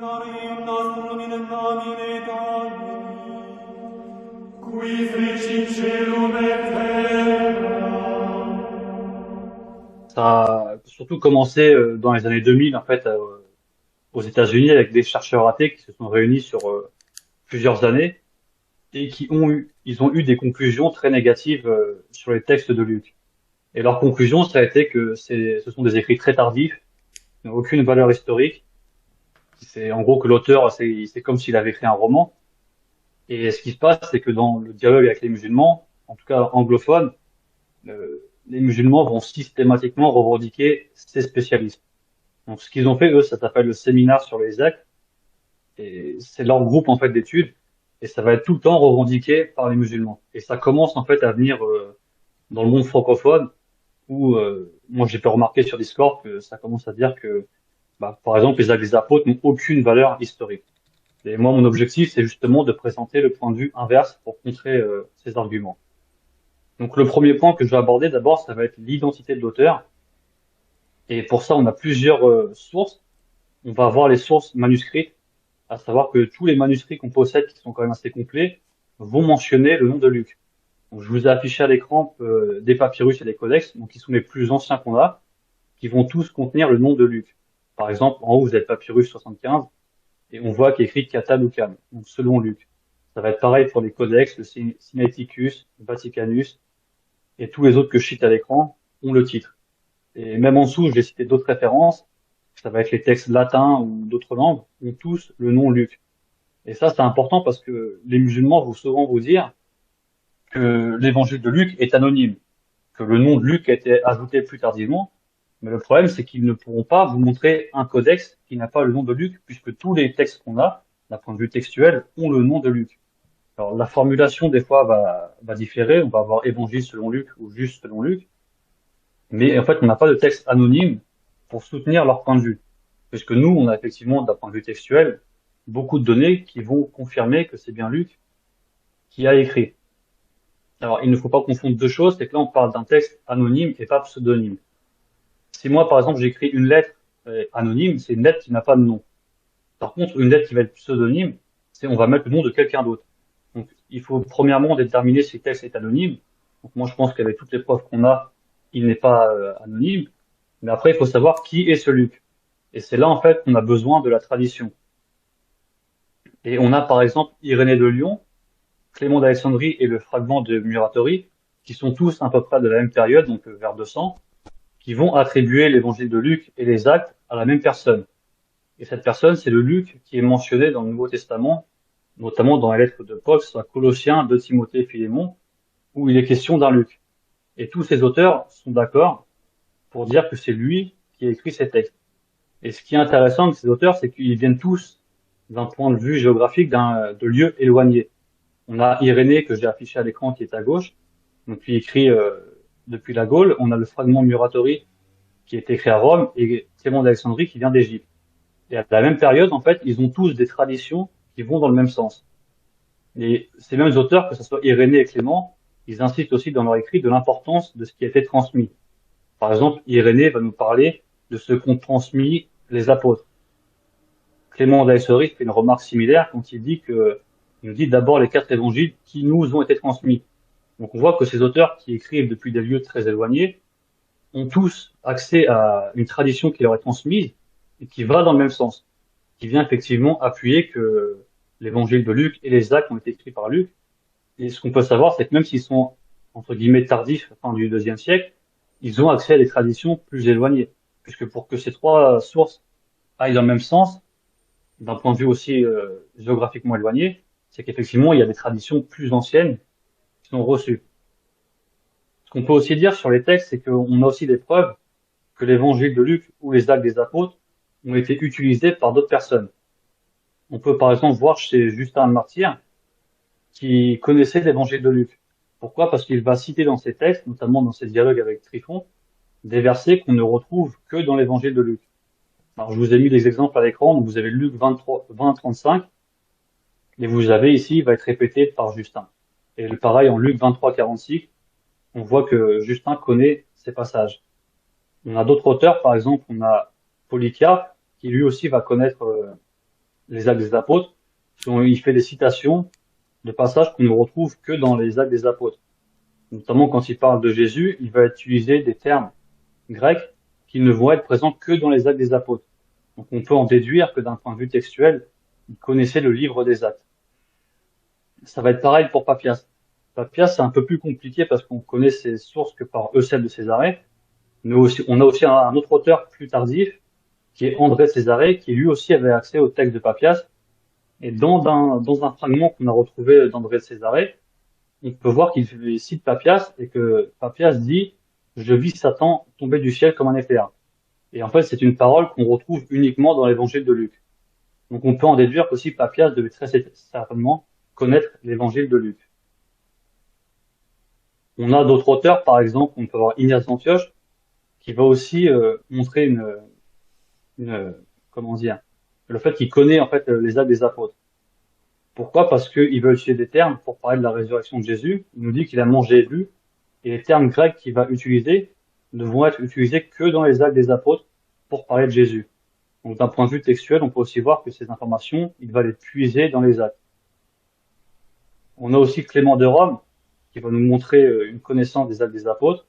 Carium nostrum in nomine Domini, qui fecit caelum et terra. Ça a surtout commencé dans les années 2000, en fait, aux États-Unis, avec des chercheurs athées qui se sont réunis sur plusieurs années et ils ont eu des conclusions très négatives sur les textes de Luc. Et leur conclusion, ça a été que ce sont des écrits très tardifs, qui n'ont aucune valeur historique. C'est en gros que l'auteur, c'est comme s'il avait écrit un roman. Et ce qui se passe, c'est que dans le dialogue avec les musulmans, en tout cas anglophones, les musulmans vont systématiquement revendiquer ces spécialistes. Donc, ce qu'ils ont fait, eux, ça s'appelle le séminaire sur les actes, et c'est leur groupe, en fait, d'études, et ça va être tout le temps revendiqué par les musulmans. Et ça commence, en fait, à venir dans le monde francophone, où, moi, j'ai pu remarquer sur Discord que ça commence à dire que, bah, par exemple, les actes des apôtres n'ont aucune valeur historique. Et moi, mon objectif, c'est justement de présenter le point de vue inverse pour contrer ces arguments. Donc, le premier point que je vais aborder, d'abord, ça va être l'identité de l'auteur. Et pour ça, on a plusieurs sources. On va avoir les sources manuscrites, à savoir que tous les manuscrits qu'on possède, qui sont quand même assez complets, vont mentionner le nom de Luc. Donc, je vous ai affiché à l'écran des papyrus et des codex, donc qui sont les plus anciens qu'on a, qui vont tous contenir le nom de Luc. Par exemple, en haut, vous avez le papyrus 75, et on voit qu'il est écrit Cata Lucam, donc selon Luc. Ça va être pareil pour les codex, le Sinaiticus, le Vaticanus, et tous les autres que je cite à l'écran ont le titre. Et même en dessous, je vais citer d'autres références, ça va être les textes latins ou d'autres langues, ont tous le nom Luc. Et ça, c'est important parce que les musulmans vont souvent vous dire que l'évangile de Luc est anonyme, que le nom de Luc a été ajouté plus tardivement. Mais le problème, c'est qu'ils ne pourront pas vous montrer un codex qui n'a pas le nom de Luc, puisque tous les textes qu'on a, d'un point de vue textuel, ont le nom de Luc. Alors, la formulation, des fois, va différer. On va avoir évangile selon Luc ou juste selon Luc. Mais en fait, on n'a pas de texte anonyme pour soutenir leur point de vue. Puisque nous, on a effectivement, d'un point de vue textuel, beaucoup de données qui vont confirmer que c'est bien Luc qui a écrit. Alors, il ne faut pas confondre deux choses, c'est que là, on parle d'un texte anonyme et pas pseudonyme. Si moi, par exemple, j'écris une lettre anonyme, c'est une lettre qui n'a pas de nom. Par contre, une lettre qui va être pseudonyme, c'est on va mettre le nom de quelqu'un d'autre. Donc, il faut premièrement déterminer si le texte est anonyme. Donc, moi, je pense qu'avec toutes les preuves qu'on a, il n'est pas anonyme. Mais après, il faut savoir qui est ce Luc. Et c'est là, en fait, qu'on a besoin de la tradition. Et on a, par exemple, Irénée de Lyon, Clément d'Alexandrie et le fragment de Muratori, qui sont tous à peu près de la même période, donc vers 200, qui vont attribuer l'évangile de Luc et les actes à la même personne. Et cette personne, c'est le Luc qui est mentionné dans le Nouveau Testament, notamment dans les lettres de Paul, soit Colossiens, de Timothée et Philémon, où il est question d'un Luc. Et tous ces auteurs sont d'accord pour dire que c'est lui qui a écrit ces textes. Et ce qui est intéressant de ces auteurs, c'est qu'ils viennent tous d'un point de vue géographique de lieux éloignés. On a Irénée que j'ai affiché à l'écran qui est à gauche, donc il écrit depuis la Gaule. On a le fragment Muratori qui est écrit à Rome et Clément d'Alexandrie qui vient d'Égypte. Et à la même période, en fait, ils ont tous des traditions qui vont dans le même sens. Et ces mêmes auteurs, que ce soit Irénée et Clément, ils insistent aussi dans leur écrit de l'importance de ce qui a été transmis. Par exemple, Irénée va nous parler de ce qu'ont transmis les apôtres. Clément d'Alexandrie fait une remarque similaire quand il nous dit d'abord les quatre évangiles qui nous ont été transmis. Donc on voit que ces auteurs qui écrivent depuis des lieux très éloignés ont tous accès à une tradition qui leur est transmise et qui va dans le même sens, qui vient effectivement appuyer que l'évangile de Luc et les actes ont été écrits par Luc. Et ce qu'on peut savoir, c'est que même s'ils sont, entre guillemets, tardifs, fin du deuxième siècle, ils ont accès à des traditions plus éloignées. Puisque pour que ces trois sources aillent dans le même sens, d'un point de vue aussi géographiquement éloigné, c'est qu'effectivement, il y a des traditions plus anciennes qui sont reçues. Ce qu'on peut aussi dire sur les textes, c'est qu'on a aussi des preuves que l'évangile de Luc ou les actes des apôtres ont été utilisés par d'autres personnes. On peut par exemple voir chez Justin le Martyr qui connaissait l'évangile de Luc. Pourquoi? Parce qu'il va citer dans ses textes, notamment dans ses dialogues avec Tryphon, des versets qu'on ne retrouve que dans l'évangile de Luc. Alors je vous ai mis des exemples à l'écran, donc vous avez Luc 23, 20, 35, et vous avez ici, il va être répété par Justin. Et le pareil en Luc 23, 46, on voit que Justin connaît ces passages. On a d'autres auteurs, par exemple, on a Polycarpe, qui lui aussi va connaître les Actes des Apôtres, dont il fait des citations de passages qu'on ne retrouve que dans les Actes des Apôtres. Notamment quand il parle de Jésus, il va utiliser des termes grecs qui ne vont être présents que dans les Actes des Apôtres. Donc on peut en déduire que d'un point de vue textuel, il connaissait le livre des Actes. Ça va être pareil pour Papias. Papias, c'est un peu plus compliqué parce qu'on connaît ses sources que par Eusèbe de Césarée. Mais aussi, on a aussi un autre auteur plus tardif, qui est André de Césarée, qui lui aussi avait accès au texte de Papias. Et dans un fragment qu'on a retrouvé d'André de Césarée, on peut voir qu'il cite Papias et que Papias dit «Je vis Satan tomber du ciel comme un éclair». Et en fait, c'est une parole qu'on retrouve uniquement dans l'évangile de Luc. Donc on peut en déduire qu'aussi Papias devait très certainement connaître l'évangile de Luc. On a d'autres auteurs, par exemple, on peut avoir Ignace d'Antioche, qui va aussi montrer une comment dire, le fait qu'il connaît en fait les actes des apôtres. Pourquoi? Parce qu'il veut utiliser des termes pour parler de la résurrection de Jésus. Il nous dit qu'il a mangé et bu, et les termes grecs qu'il va utiliser ne vont être utilisés que dans les actes des apôtres pour parler de Jésus. Donc d'un point de vue textuel, on peut aussi voir que ces informations, il va les puiser dans les actes. On a aussi Clément de Rome, qui va nous montrer une connaissance des actes des apôtres.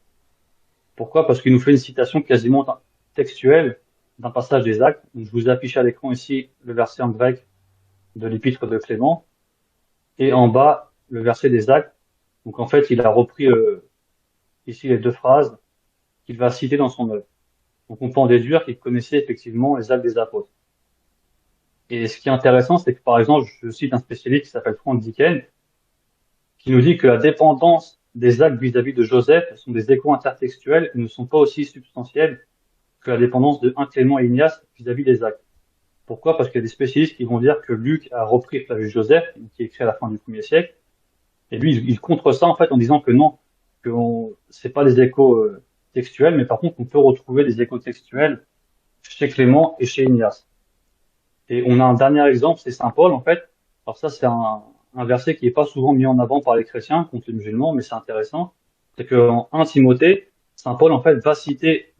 Pourquoi? Parce qu'il nous fait une citation quasiment textuelle d'un passage des actes. Donc, je vous ai affiché à l'écran ici le verset en grec de l'épître de Clément, et en bas le verset des actes. Donc en fait, il a repris ici les deux phrases qu'il va citer dans son œuvre. Donc on peut en déduire qu'il connaissait effectivement les actes des apôtres. Et ce qui est intéressant, c'est que par exemple, je cite un spécialiste qui s'appelle Frank Dicken, qui nous dit que la dépendance des actes vis-à-vis de Joseph sont des échos intertextuels et ne sont pas aussi substantiels que la dépendance de 1 Clément et Ignace vis-à-vis des actes. Pourquoi? Parce qu'il y a des spécialistes qui vont dire que Luc a repris Flavius Joseph, qui est écrit à la fin du 1er siècle, et lui, il contre ça en fait en disant que non, que c'est pas des échos textuels, mais par contre on peut retrouver des échos textuels chez Clément et chez Ignace. Et on a un dernier exemple, c'est Saint Paul en fait. Alors ça c'est un verset qui est pas souvent mis en avant par les chrétiens contre les musulmans, mais c'est intéressant. C'est qu'en 1 Timothée, Saint Paul en fait va citer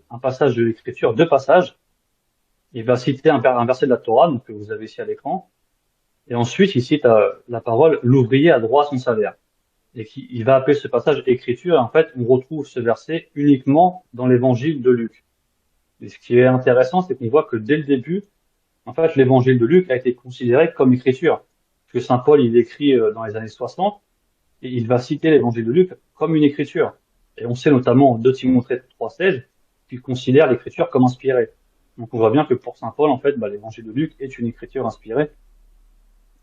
un passage de l'Écriture, deux passages. Il va citer un verset de la Torah, donc que vous avez ici à l'écran, et ensuite il cite la parole «l'ouvrier a droit à son salaire». Et il va appeler ce passage Écriture, et en fait on retrouve ce verset uniquement dans l'évangile de Luc. Et ce qui est intéressant, c'est qu'on voit que dès le début, en fait l'évangile de Luc a été considéré comme Écriture. Parce que Saint Paul il écrit dans les années 60, et il va citer l'évangile de Luc comme une Écriture. Et on sait notamment en 2 Timothée 3,16 qu'il considère l'Écriture comme inspirée. Donc on voit bien que pour Saint Paul, en fait, l'évangile de Luc est une écriture inspirée,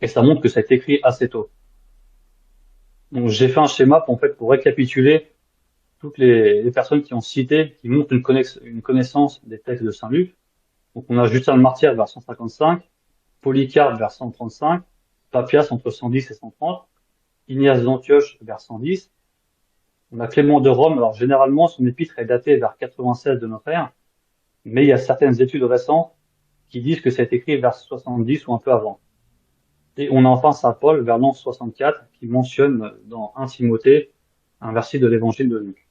et ça montre que ça a été écrit assez tôt. Donc j'ai fait un schéma pour récapituler toutes les personnes qui ont cité, qui montrent une connaissance des textes de Saint Luc. Donc on a Justin le Martyr vers 155, Polycarpe vers 135, Papias entre 110 et 130, Ignace d'Antioche vers 110. On a Clément de Rome, alors généralement son épître est daté vers 96 de notre ère, mais il y a certaines études récentes qui disent que ça a été écrit vers 70 ou un peu avant. Et on a enfin Saint Paul vers l'an 64 qui mentionne dans 1 Timothée un verset de l'évangile de Luc.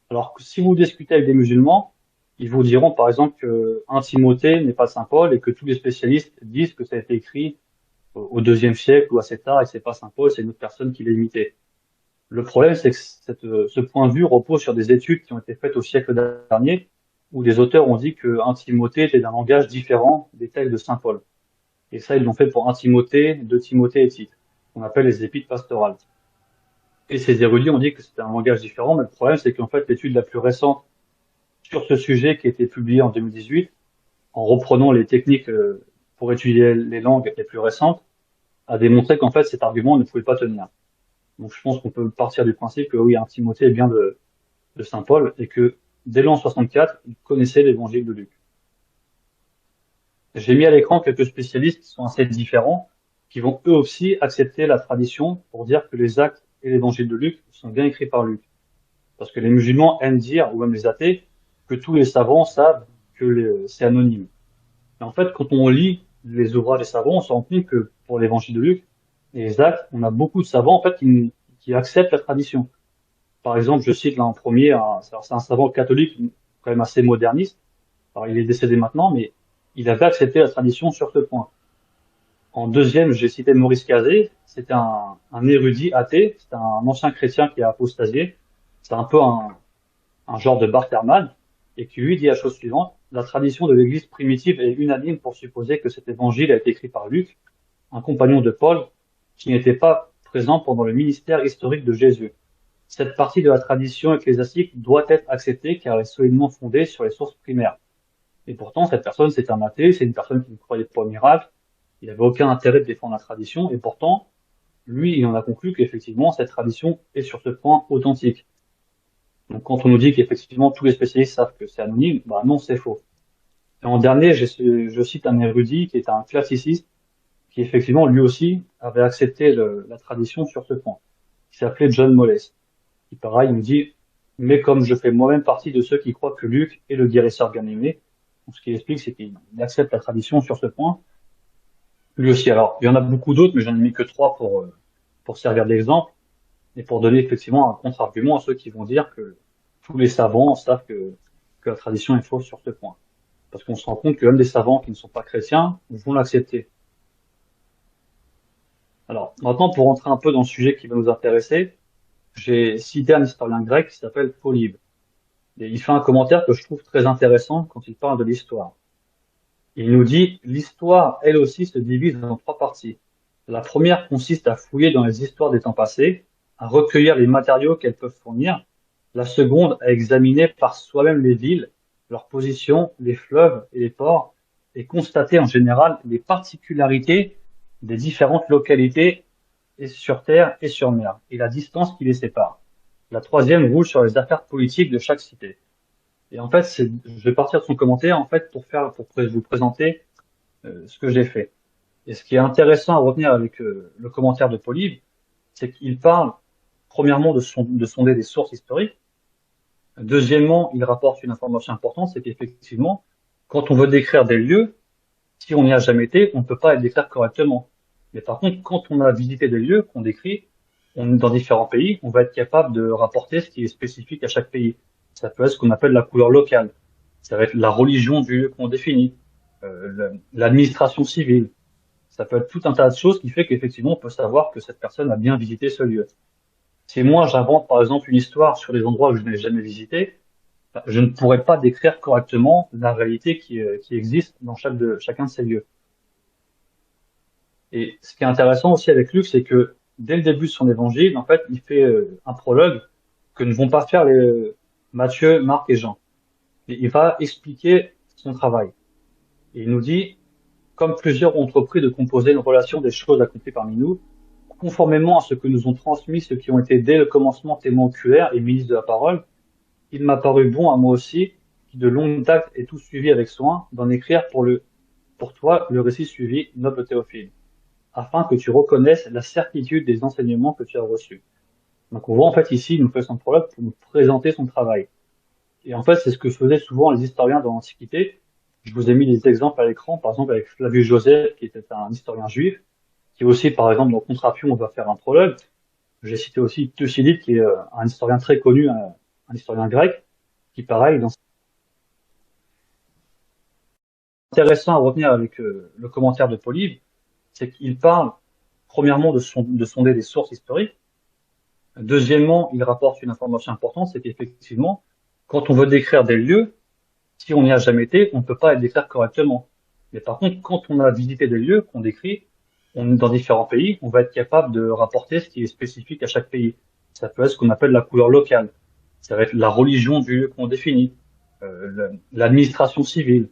Alors si vous discutez avec des musulmans, ils vous diront par exemple que 1 Timothée n'est pas Saint Paul et que tous les spécialistes disent que ça a été écrit au IIe siècle ou assez tard et que c'est pas Saint Paul, c'est une autre personne qui l'a imité. Le problème, c'est que ce point de vue repose sur des études qui ont été faites au siècle dernier, où des auteurs ont dit que 1 Timothée était d'un langage différent des textes de Saint Paul. Et ça, ils l'ont fait pour 1 Timothée, 2 Timothée et Tite, qu'on appelle les épîtres pastorales. Et ces érudits ont dit que c'était un langage différent, mais le problème, c'est qu'en fait, l'étude la plus récente sur ce sujet qui a été publiée en 2018, en reprenant les techniques pour étudier les langues les plus récentes, a démontré qu'en fait, cet argument ne pouvait pas tenir. Donc je pense qu'on peut partir du principe que oui, 1 Timothée est bien de Saint Paul, et que dès l'an 64, il connaissait l'évangile de Luc. J'ai mis à l'écran quelques spécialistes qui sont assez différents, qui vont eux aussi accepter la tradition pour dire que les actes et l'évangile de Luc sont bien écrits par Luc. Parce que les musulmans aiment dire, ou même les athées, que tous les savants savent que c'est anonyme. Mais en fait, quand on lit les ouvrages des savants, on se rend compte que pour l'évangile de Luc et les actes, on a beaucoup de savants en fait qui acceptent la tradition. Par exemple, je cite là en premier, c'est un savant catholique quand même assez moderniste. Alors il est décédé maintenant, mais il avait accepté la tradition sur ce point. En deuxième, j'ai cité Maurice Cazé. C'était un érudit athée. C'était un ancien chrétien qui a apostasié. C'est un peu un genre de Barterman, et qui lui dit la chose suivante: la tradition de l'Église primitive est unanime pour supposer que cet évangile a été écrit par Luc, un compagnon de Paul, qui n'était pas présent pendant le ministère historique de Jésus. Cette partie de la tradition ecclésiastique doit être acceptée car elle est solidement fondée sur les sources primaires. Et pourtant, cette personne, c'est un athée, c'est une personne qui ne croyait pas au miracle, il n'avait aucun intérêt de défendre la tradition, et pourtant, lui, il en a conclu qu'effectivement, cette tradition est sur ce point authentique. Donc quand on nous dit qu'effectivement tous les spécialistes savent que c'est anonyme, bah non, c'est faux. Et en dernier, je cite un érudit qui est un classiciste, qui effectivement lui aussi avait accepté la tradition sur ce point, qui s'appelait John Moles, qui pareil nous dit: mais comme je fais moi-même partie de ceux qui croient que Luc est le guérisseur bien-aimé, donc ce qu'il explique, c'est qu'il accepte la tradition sur ce point, lui aussi. Alors, il y en a beaucoup d'autres, mais j'en ai mis que trois pour servir d'exemple, et pour donner effectivement un contre-argument à ceux qui vont dire que tous les savants savent que la tradition est fausse sur ce point. Parce qu'on se rend compte que même des savants qui ne sont pas chrétiens vont l'accepter. Alors, maintenant, pour rentrer un peu dans le sujet qui va nous intéresser, j'ai cité un historien grec qui s'appelle Polybe. Et il fait un commentaire que je trouve très intéressant quand il parle de l'histoire. Il nous dit: l'histoire, elle aussi, se divise en trois parties. La première consiste à fouiller dans les histoires des temps passés, à recueillir les matériaux qu'elles peuvent fournir. La seconde, à examiner par soi-même les villes, leurs positions, les fleuves et les ports, et constater en général les particularités des différentes localités et sur terre et sur mer, et la distance qui les sépare. La troisième roule sur les affaires politiques de chaque cité. Et en fait, je vais partir de son commentaire en fait pour vous présenter ce que j'ai fait. Et ce qui est intéressant à retenir avec le commentaire de Polybe, c'est qu'il parle premièrement de sonder des sources historiques. Deuxièmement, il rapporte une information importante, c'est qu'effectivement, quand on veut décrire des lieux, si on n'y a jamais été, on ne peut pas les décrire correctement. Mais par contre, quand on a visité des lieux qu'on décrit, on est dans différents pays, on va être capable de rapporter ce qui est spécifique à chaque pays. Ça peut être ce qu'on appelle la couleur locale. Ça va être la religion du lieu qu'on définit, l'administration civile. Ça peut être tout un tas de choses qui fait qu'effectivement, on peut savoir que cette personne a bien visité ce lieu. Si moi, j'invente par exemple une histoire sur les endroits que je n'ai jamais visités, bah, je ne pourrais pas décrire correctement la réalité qui existe dans chacun de ces lieux. Et ce qui est intéressant aussi avec Luc, c'est que dès le début de son évangile, en fait, il fait un prologue que ne vont pas faire les Matthieu, Marc et Jean. Et il va expliquer son travail. Et il nous dit: comme plusieurs ont entrepris de composer une relation des choses accomplies parmi nous, conformément à ce que nous ont transmis ceux qui ont été dès le commencement témoins oculaires et ministres de la parole, il m'a paru bon à moi aussi, qui de longue date ai tout suivi avec soin, d'en écrire pour toi le récit suivi, noble Théophile, afin que tu reconnaisses la certitude des enseignements que tu as reçus. Donc on voit en fait ici, il nous fait son prologue pour nous présenter son travail. Et en fait, c'est ce que faisaient souvent les historiens dans l'Antiquité. Je vous ai mis des exemples à l'écran, par exemple avec Flavius Joseph, qui était un historien juif, qui aussi, par exemple, dans Contrapion, on va faire un prologue. J'ai cité aussi Thucydide, qui est un historien très connu, un historien grec, qui pareil, dans intéressant à retenir avec le commentaire de Polybe, c'est qu'il parle premièrement de sonder des sources historiques. Deuxièmement, il rapporte une information importante, c'est qu'effectivement, quand on veut décrire des lieux, si on n'y a jamais été, on ne peut pas les décrire correctement. Mais par contre, quand on a visité des lieux qu'on décrit, on est dans différents pays, on va être capable de rapporter ce qui est spécifique à chaque pays. Ça peut être ce qu'on appelle la couleur locale. Ça va être la religion du lieu qu'on définit, l'administration civile.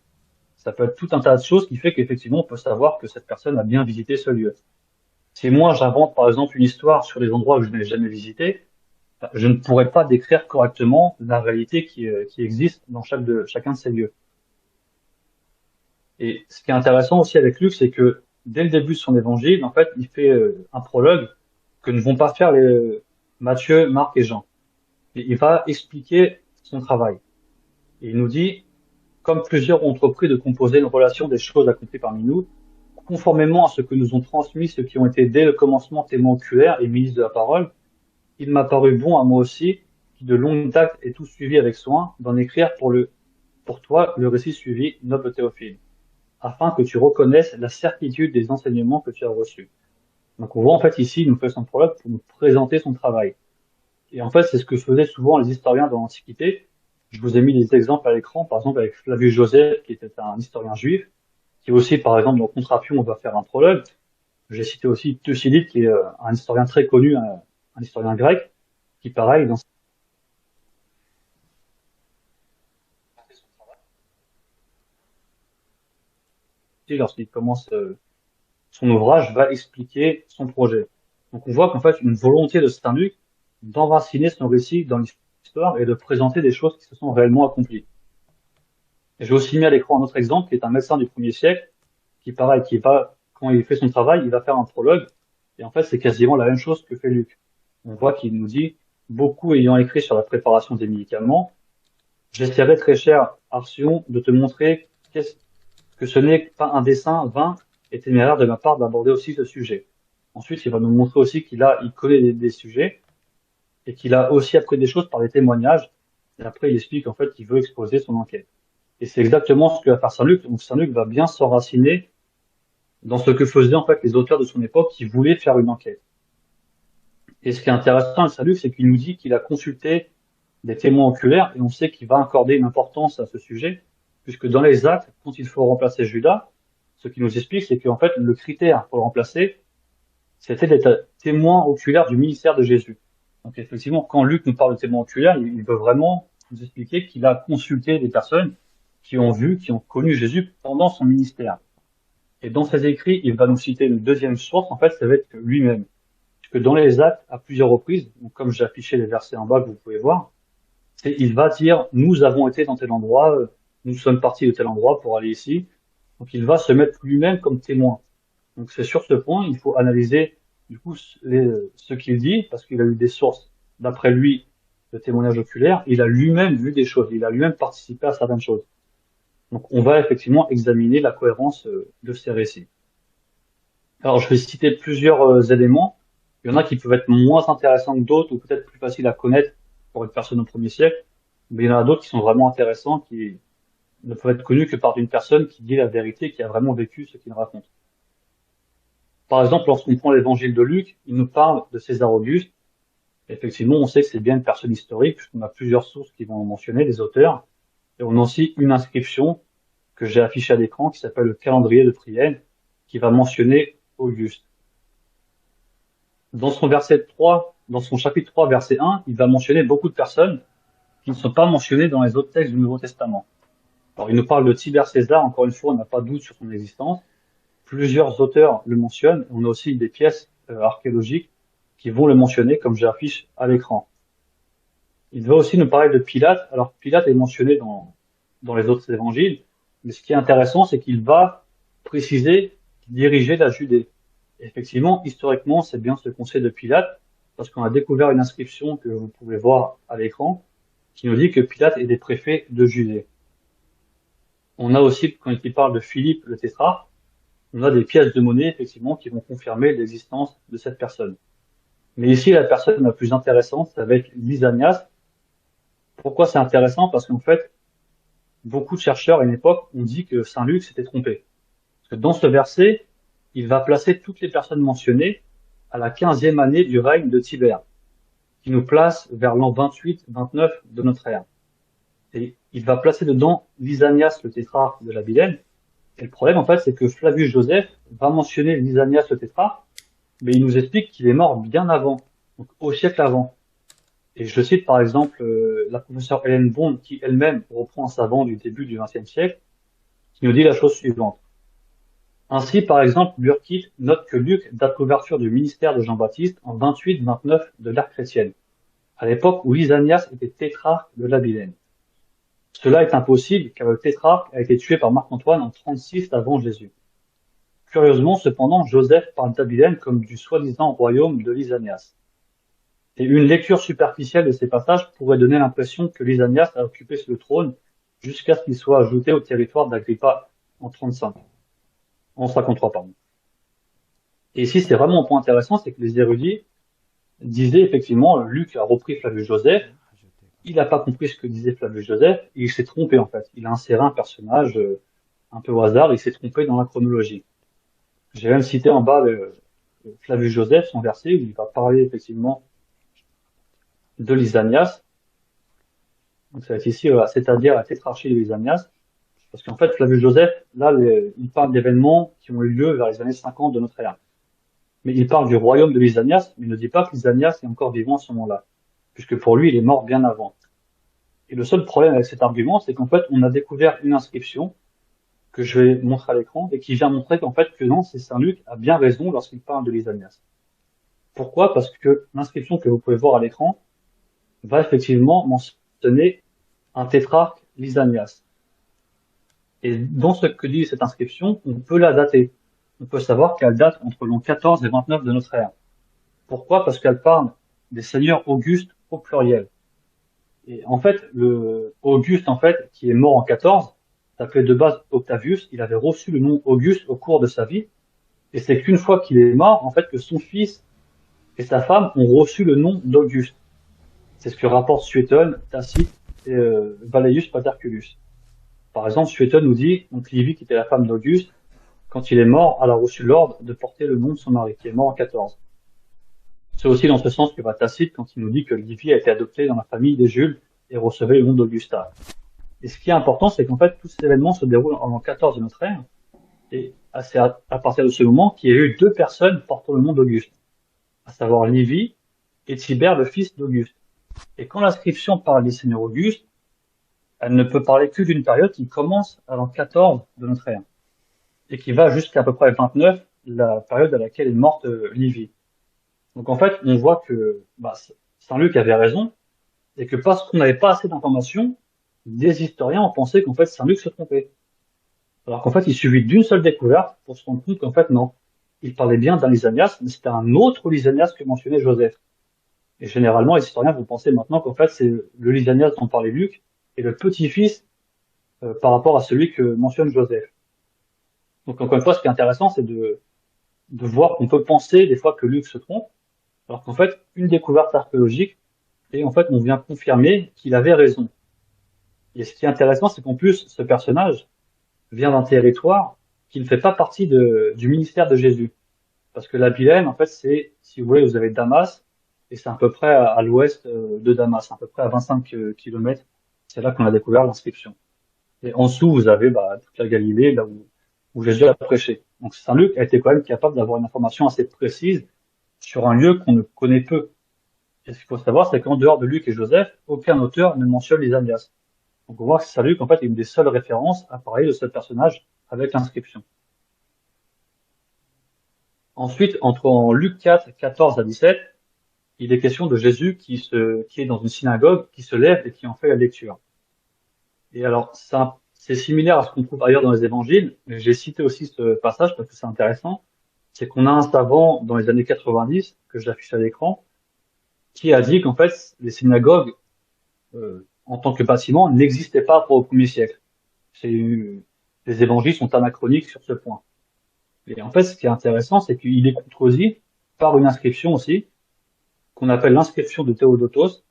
Ça peut être tout un tas de choses qui fait qu'effectivement, on peut savoir que cette personne a bien visité ce lieu. Si moi, j'invente par exemple une histoire sur les endroits que je n'ai jamais visités, bah, je ne pourrais pas décrire correctement la réalité qui existe dans chacun de ces lieux. Et ce qui est intéressant aussi avec Luc, c'est que dès le début de son évangile, en fait, il fait un prologue que ne vont pas faire les Matthieu, Marc et Jean. Et il va expliquer son travail. Et il nous dit: comme plusieurs ont entrepris de composer une relation des choses accomplies parmi nous, conformément à ce que nous ont transmis ceux qui ont été dès le commencement témoins oculaires et ministres de la parole, il m'a paru bon à moi aussi, qui de longue date ai tout suivi avec soin, d'en écrire pour toi le récit suivi, noble Théophile, afin que tu reconnaisses la certitude des enseignements que tu as reçus. Donc on voit en fait ici, il nous fait son prologue pour nous présenter son travail. Et en fait, c'est ce que faisaient souvent les historiens dans l'Antiquité. Je vous ai mis des exemples à l'écran, par exemple avec Flavius Joseph, qui était un historien juif, qui aussi, par exemple, dans Contrapion, on va faire un prologue. J'ai cité aussi Thucydide, qui est un historien très connu, un historien grec, qui pareil, dans lorsqu'il commence son ouvrage, va expliquer son projet. Donc on voit qu'en fait, une volonté de Saint-Luc d'enraciner son récit dans l'histoire et de présenter des choses qui se sont réellement accomplies. Et j'ai aussi mis à l'écran un autre exemple, qui est un médecin du 1er siècle, qui pareil, qui va, quand il fait son travail, il va faire un prologue, et en fait, c'est quasiment la même chose que fait Luc. On voit qu'il nous dit, beaucoup ayant écrit sur la préparation des médicaments, j'essaierai très cher, Arsion, de te montrer que ce n'est pas un dessein vain et téméraire de ma part d'aborder aussi ce sujet. Ensuite, il va nous montrer aussi il connaît des sujets et qu'il a aussi appris des choses par des témoignages. Et après, il explique en fait qu'il veut exposer son enquête. Et c'est exactement ce que va faire Saint-Luc. Donc Saint-Luc va bien s'enraciner dans ce que faisaient en fait les auteurs de son époque qui voulaient faire une enquête. Et ce qui est intéressant avec Saint-Luc, c'est qu'il nous dit qu'il a consulté des témoins oculaires et on sait qu'il va accorder une importance à ce sujet, puisque dans les actes, quand il faut remplacer Judas, ce qu'il nous explique, c'est qu'en fait, le critère pour le remplacer, c'était d'être témoin oculaire du ministère de Jésus. Donc effectivement, quand Luc nous parle de témoin oculaire, il veut vraiment nous expliquer qu'il a consulté des personnes qui ont vu, qui ont connu Jésus pendant son ministère. Et dans ses écrits, il va nous citer une deuxième source, en fait, ça va être lui-même. Puisque dans les actes, à plusieurs reprises, donc comme j'ai affiché les versets en bas que vous pouvez voir, il va dire, nous avons été dans tel endroit, nous sommes partis de tel endroit pour aller ici. Donc il va se mettre lui-même comme témoin. Donc c'est sur ce point, il faut analyser du coup ce qu'il dit, parce qu'il a eu des sources, d'après lui, de témoignages oculaires, il a lui-même vu des choses, il a lui-même participé à certaines choses. Donc on va effectivement examiner la cohérence de ces récits. Alors je vais citer plusieurs éléments. Il y en a qui peuvent être moins intéressants que d'autres, ou peut-être plus faciles à connaître pour une personne au 1er siècle, mais il y en a d'autres qui sont vraiment intéressants, qui ne peuvent être connus que par une personne qui dit la vérité, qui a vraiment vécu ce qu'il raconte. Par exemple, lorsqu'on prend l'évangile de Luc, il nous parle de César Auguste. Effectivement, on sait que c'est bien une personne historique, puisqu'on a plusieurs sources qui vont mentionner, des auteurs. Et on a aussi une inscription que j'ai affichée à l'écran, qui s'appelle le calendrier de Trienne, qui va mentionner Auguste. Dans son chapitre 3, verset 1, il va mentionner beaucoup de personnes qui ne sont pas mentionnées dans les autres textes du Nouveau Testament. Alors, il nous parle de Tibère César, encore une fois, on n'a pas de doute sur son existence. Plusieurs auteurs le mentionnent. On a aussi des pièces archéologiques qui vont le mentionner, comme j'affiche à l'écran. Il va aussi nous parler de Pilate. Alors, Pilate est mentionné dans les autres évangiles, mais ce qui est intéressant, c'est qu'il va préciser qu'il dirigeait la Judée. Et effectivement, historiquement, c'est bien ce qu'on sait de Pilate, parce qu'on a découvert une inscription que vous pouvez voir à l'écran, qui nous dit que Pilate est des préfets de Judée. On a aussi, quand il parle de Philippe le tétrarque, on a des pièces de monnaie, effectivement, qui vont confirmer l'existence de cette personne. Mais ici, la personne la plus intéressante, ça va être Lysanias. Pourquoi c'est intéressant? Parce qu'en fait, beaucoup de chercheurs à une époque ont dit que Saint Luc s'était trompé. Parce que dans ce verset, il va placer toutes les personnes mentionnées à la 15e année du règne de Tibère, qui nous place vers l'an 28-29 de notre ère. Et il va placer dedans Lysanias le tétrarque de l'Abilène. Et le problème, en fait, c'est que Flavius Joseph va mentionner Lysanias le tétrarque, mais il nous explique qu'il est mort bien avant, donc au siècle avant. Et je cite par exemple la professeure Hélène Bond, qui elle-même reprend un savant du début du XXe siècle, qui nous dit la chose suivante. Ainsi, par exemple, Burkitt note que Luc date l'ouverture du ministère de Jean-Baptiste en 28-29 de l'ère chrétienne, à l'époque où Lysanias était tétrarque de l'Abilène. Cela est impossible car le tétrarque a été tué par Marc-Antoine en 36 avant Jésus. Curieusement, cependant, Joseph parle d'Abilène comme du soi-disant royaume de Lysanias. Et une lecture superficielle de ces passages pourrait donner l'impression que Lysanias a occupé le trône jusqu'à ce qu'il soit ajouté au territoire d'Agrippa en 53, pardon. Et ici, c'est vraiment un point intéressant, c'est que les érudits disaient effectivement, Luc a repris Flavius Joseph, il n'a pas compris ce que disait Flavius Joseph, et il s'est trompé en fait. Il a inséré un personnage un peu au hasard, il s'est trompé dans la chronologie. J'ai même cité en bas le Flavius Joseph, son verset, où il va parler effectivement de Lysanias. Donc ça va être ici, c'est-à-dire la tétrarchie de Lysanias. Parce qu'en fait, Flavius Joseph, là, il parle d'événements qui ont eu lieu vers les années 50 de notre ère. Mais il parle du royaume de Lysanias, mais il ne dit pas que Lysanias est encore vivant à ce moment-là. Puisque pour lui, il est mort bien avant. Et le seul problème avec cet argument, c'est qu'en fait, on a découvert une inscription que je vais montrer à l'écran et qui vient montrer qu'en fait, que non, c'est Saint Luc a bien raison lorsqu'il parle de Lysanias. Pourquoi? Parce que l'inscription que vous pouvez voir à l'écran va effectivement mentionner un tétrarque Lysanias. Et dans ce que dit cette inscription, on peut la dater. On peut savoir qu'elle date entre l'an 14 et 29 de notre ère. Pourquoi? Parce qu'elle parle des seigneurs Augustes au pluriel. Et en fait, le Auguste, en fait, qui est mort en 14, s'appelait de base Octavius, il avait reçu le nom Auguste au cours de sa vie, et c'est qu'une fois qu'il est mort, en fait, que son fils et sa femme ont reçu le nom d'Auguste. C'est ce que rapportent Suétone, Tacite et Valerius Paterculus. Par exemple, Suétone nous dit, donc Livie, qui était la femme d'Auguste, quand il est mort, elle a reçu l'ordre de porter le nom de son mari, qui est mort en 14. C'est aussi dans ce sens que va Tacite quand il nous dit que Livie a été adoptée dans la famille des Jules et recevait le nom d'Augusta. Et ce qui est important, c'est qu'en fait, tous ces événements se déroulent en l'an 14 de notre ère, et c'est à partir de ce moment qu'il y a eu deux personnes portant le nom d'Auguste, à savoir Livie et Tibère, le fils d'Auguste. Et quand l'inscription parle des seigneurs Augustes, elle ne peut parler que d'une période qui commence à l'an 14 de notre ère, et qui va jusqu'à peu près 29, la période à laquelle est morte Livie. Donc en fait, on voit que Saint Luc avait raison, et que parce qu'on n'avait pas assez d'informations, des historiens ont pensé qu'en fait Saint Luc se trompait. Alors qu'en fait, il suffit d'une seule découverte pour se rendre compte qu'en fait non. Il parlait bien d'un Lysanias, mais c'était un autre Lysanias que mentionnait Joseph. Et généralement, les historiens vont penser maintenant qu'en fait c'est le Lysanias dont parlait Luc et le petit-fils par rapport à celui que mentionne Joseph. Donc encore une fois, ce qui est intéressant, c'est de voir qu'on peut penser des fois que Luc se trompe, alors qu'en fait, une découverte archéologique, et en fait, on vient confirmer qu'il avait raison. Et ce qui est intéressant, c'est qu'en plus, ce personnage vient d'un territoire qui ne fait pas partie du ministère de Jésus. Parce que la Bilène, en fait, c'est, si vous voulez, vous avez Damas, et c'est à peu près à l'ouest de Damas, à peu près à 25 kilomètres. C'est là qu'on a découvert l'inscription. Et en dessous, vous avez toute la Galilée, là où Jésus a prêché. Donc Saint Luc a été quand même capable d'avoir une information assez précise sur un lieu qu'on ne connaît peu. Et ce qu'il faut savoir, c'est qu'en dehors de Luc et Joseph, aucun auteur ne mentionne les Lysanias. Donc on voit que Saint Luc, en fait, est une des seules références à parler de ce personnage avec l'inscription. Ensuite, en Luc 4, 14 à 17, il est question de Jésus qui est dans une synagogue, qui se lève et qui en fait la lecture. Et alors, c'est similaire à ce qu'on trouve ailleurs dans les évangiles, mais j'ai cité aussi ce passage parce que c'est intéressant. C'est qu'on a un savant dans les années 90, que j'affiche à l'écran, qui a dit qu'en fait, les synagogues, en tant que bâtiment, n'existaient pas au 1er siècle. Les évangiles sont anachroniques sur ce point. Et en fait, ce qui est intéressant, c'est qu'il est contredit par une inscription aussi, qu'on appelle l'inscription de Théodotos,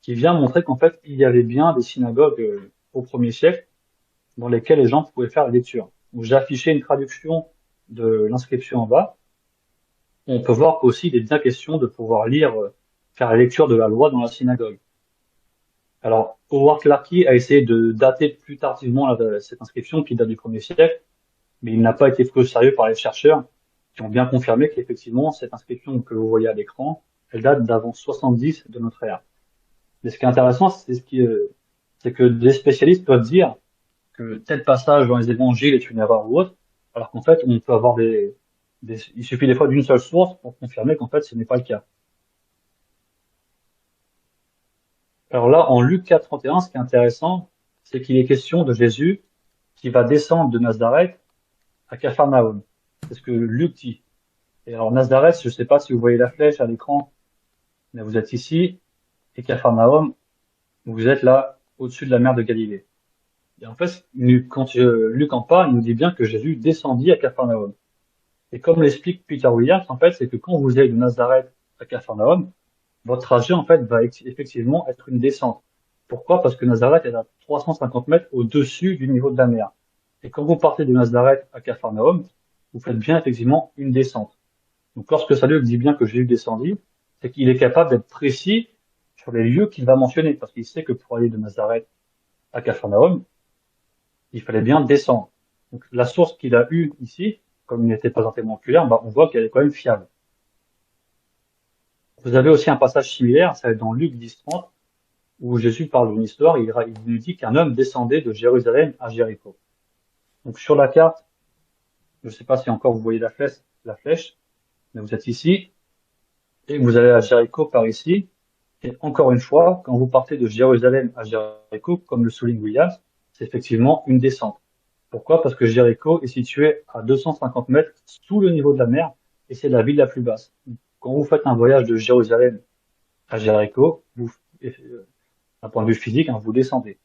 qui vient montrer qu'en fait, il y avait bien des synagogues au 1er siècle dans lesquelles les gens pouvaient faire la lecture. Donc, j'ai affiché une traduction de l'inscription en bas. On peut voir qu'aussi, il est bien question de pouvoir lire, faire la lecture de la loi dans la synagogue. Alors, Howard Clarke a essayé de dater plus tardivement cette inscription qui date du 1er siècle, mais il n'a pas été pris au sérieux par les chercheurs qui ont bien confirmé qu'effectivement, cette inscription que vous voyez à l'écran, elle date d'avant 70 de notre ère. Mais ce qui est intéressant, c'est que des spécialistes peuvent dire que tel passage dans les évangiles est une erreur ou autre, alors qu'en fait, on peut avoir il suffit des fois d'une seule source pour confirmer qu'en fait, ce n'est pas le cas. Alors là, en Luc 4, 31, ce qui est intéressant, c'est qu'il est question de Jésus qui va descendre de Nazareth à Capharnaüm. C'est ce que Luc dit. Et alors Nazareth, je ne sais pas si vous voyez la flèche à l'écran, mais vous êtes ici, et Capharnaüm, vous êtes là, au-dessus de la mer de Galilée. Et en fait, quand Luc en parle, il nous dit bien que Jésus descendit à Capharnaüm. Et comme l'explique Peter Williams, en fait, c'est que quand vous allez de Nazareth à Capharnaüm, votre trajet, en fait, va effectivement être une descente. Pourquoi? Parce que Nazareth est à 350 mètres au-dessus du niveau de la mer. Et quand vous partez de Nazareth à Capharnaüm, vous faites bien effectivement une descente. Donc lorsque Salut dit bien que Jésus descendit, c'est qu'il est capable d'être précis sur les lieux qu'il va mentionner, parce qu'il sait que pour aller de Nazareth à Capharnaüm, il fallait bien descendre. Donc la source qu'il a eue ici, comme il n'était pas un témoin oculaire, bah, on voit qu'elle est quand même fiable. Vous avez aussi un passage similaire, ça va être dans Luc 10:30, où Jésus parle d'une histoire, il nous dit qu'un homme descendait de Jérusalem à Jéricho. Donc sur la carte, je ne sais pas si encore vous voyez la flèche, mais vous êtes ici, et vous allez à Jéricho par ici. Et encore une fois, quand vous partez de Jérusalem à Jéricho, comme le souligne Williams, c'est effectivement une descente. Pourquoi? Parce que Jéricho est situé à 250 mètres sous le niveau de la mer, et c'est la ville la plus basse. Quand vous faites un voyage de Jérusalem à Jéricho, d'un point de vue physique, hein, vous descendez.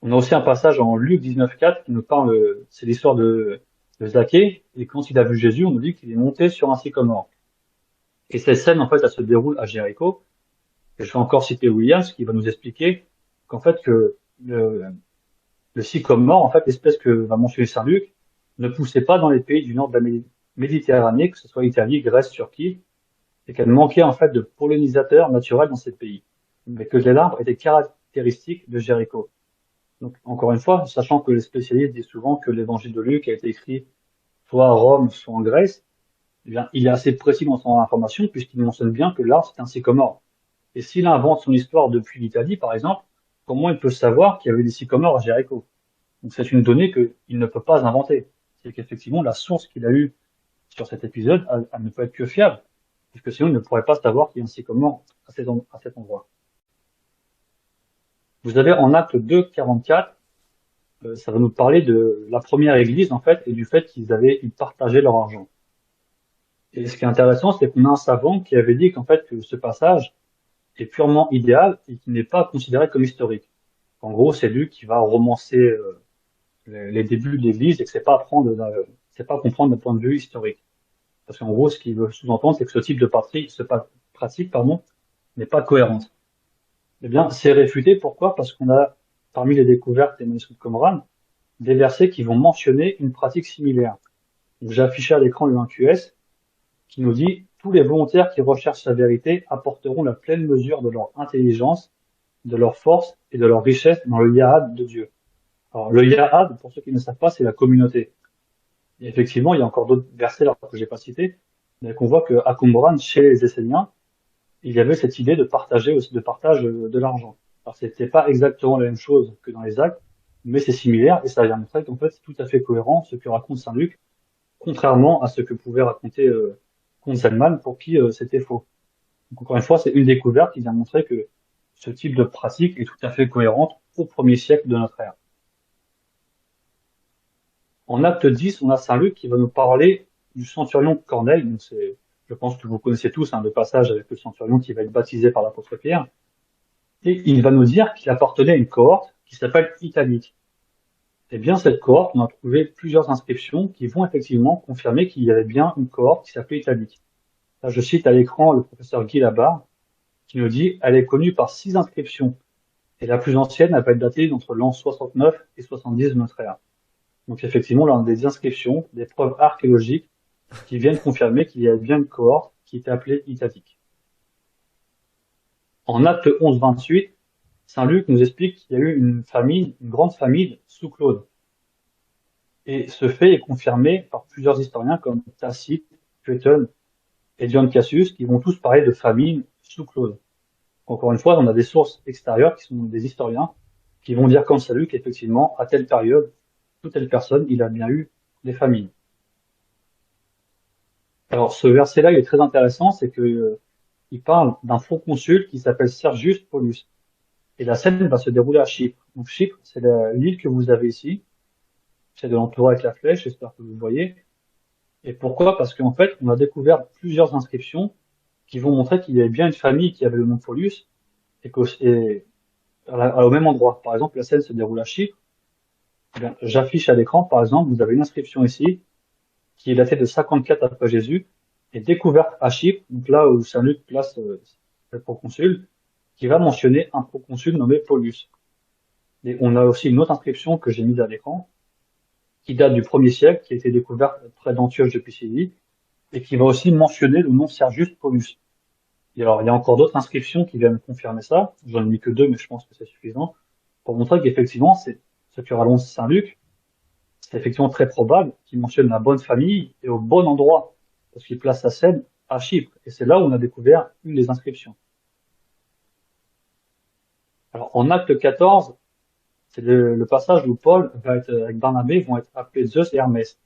On a aussi un passage en Luc 19:4 qui nous parle, c'est l'histoire de Zaché, et quand il a vu Jésus, on nous dit qu'il est monté sur un sycomore. Et cette scène, en fait, elle se déroule à Jéricho. Et je vais encore citer Williams qui va nous expliquer qu'en fait, que le sycomore, en fait, l'espèce que va mentionner Saint-Luc, ne poussait pas dans les pays du nord de la Méditerranée, que ce soit Italie, Grèce, Turquie, et qu'elle manquait, en fait, de pollinisateurs naturels dans ces pays. Mais que les arbres étaient caractéristiques de Jéricho. Donc, encore une fois, sachant que les spécialistes disent souvent que l'évangile de Luc a été écrit soit à Rome, soit en Grèce, eh bien, il est assez précis dans son information puisqu'il mentionne bien que l'arbre, c'est un sycomore. Et s'il invente son histoire depuis l'Italie, par exemple, comment il peut savoir qu'il y avait des sycomores à Jéricho? Donc, c'est une donnée qu'il ne peut pas inventer. C'est qu'effectivement, la source qu'il a eue sur cet épisode, elle ne peut être que fiable, puisque sinon, il ne pourrait pas savoir qu'il y a un sycomore à cet endroit. Vous avez en acte 2:44, ça va nous parler de la première église, en fait, et du fait ils partageaient leur argent. Et ce qui est intéressant, c'est qu'on a un savant qui avait dit qu'en fait, que ce passage est purement idéal et qui n'est pas considéré comme historique. En gros, c'est lui qui va romancer les débuts de l'Église et que c'est pas comprendre d'un point de vue historique. Parce qu'en gros, ce qu'il veut sous-entendre, c'est que ce type de pratique, n'est pas cohérente. Eh bien, c'est réfuté. Pourquoi? Parce qu'on a, parmi les découvertes des manuscrits de Qumran, des versets qui vont mentionner une pratique similaire. Donc, j'ai affiché à l'écran le 1QS qui nous dit tous les volontaires qui recherchent la vérité apporteront la pleine mesure de leur intelligence, de leur force et de leur richesse dans le Yahad de Dieu. Alors, le Yahad, pour ceux qui ne savent pas, c'est la communauté. Et effectivement, il y a encore d'autres versets là que j'ai pas cités, mais qu'on voit qu'à Qumran, chez les Esséniens, il y avait cette idée de partager aussi, de partage de l'argent. Alors, c'était pas exactement la même chose que dans les actes, mais c'est similaire et ça vient montrer qu'en fait, c'est tout à fait cohérent ce que raconte Saint Luc, contrairement à ce que pouvait raconter Comte Selman pour qui c'était faux. Donc, encore une fois, c'est une découverte qui vient montrer que ce type de pratique est tout à fait cohérente au 1er siècle de notre ère. En acte 10, on a Saint Luc qui va nous parler du centurion Corneille. Donc je pense que vous connaissez tous le passage avec le centurion qui va être baptisé par l'apôtre Pierre. Et il va nous dire qu'il appartenait à une cohorte qui s'appelle Italique. Et bien, cette cohorte, on a trouvé plusieurs inscriptions qui vont effectivement confirmer qu'il y avait bien une cohorte qui s'appelait Italique. Là, je cite à l'écran le professeur Guy Labarre, qui nous dit « Elle est connue par 6 inscriptions, et la plus ancienne, elle va être datée entre l'an 69 et 70 de notre ère. » Donc effectivement, là, on a des inscriptions, des preuves archéologiques qui viennent confirmer qu'il y a bien une cohorte qui était appelée Italique. En acte 11-28, Saint Luc nous explique qu'il y a eu une grande famille sous Claude. Et ce fait est confirmé par plusieurs historiens comme Tacite, Suétone et Dion Cassius, qui vont tous parler de famine sous Claude. Encore une fois, on a des sources extérieures qui sont des historiens qui vont dire comme Saint Luc, effectivement, à telle période, toute telle personne, il a bien eu des famines. Alors, ce verset-là, il est très intéressant, c'est que il parle d'un faux consul qui s'appelle Sergius Paulus. Et la scène va se dérouler à Chypre. Donc, Chypre, c'est l'île que vous avez ici. C'est de l'entourer avec la flèche, j'espère que vous voyez. Et pourquoi? Parce qu'en fait, on a découvert plusieurs inscriptions qui vont montrer qu'il y avait bien une famille qui avait le nom de Paulus et au même endroit. Par exemple, la scène se déroule à Chypre. Bien, j'affiche à l'écran, par exemple, vous avez une inscription ici, qui est datée de 54 après Jésus, et découverte à Chypre, donc là où Saint Luc place le proconsul, qui va mentionner un proconsul nommé Paulus. Et on a aussi une autre inscription que j'ai mise à l'écran, qui date du 1er siècle, qui a été découverte près d'Antioche de Pisidie, et qui va aussi mentionner le nom Sergius Paulus. Et alors, il y a encore d'autres inscriptions qui viennent confirmer ça. J'en ai mis que deux, mais je pense que c'est suffisant pour montrer qu'effectivement, c'est ce que raconte Saint-Luc, c'est effectivement très probable qu'il mentionne la bonne famille et au bon endroit, parce qu'il place sa scène à Chypre. Et c'est là où on a découvert une des inscriptions. Alors, en acte 14, c'est le passage où Paul va être, avec Barnabé, vont être appelés Zeus et Hermès.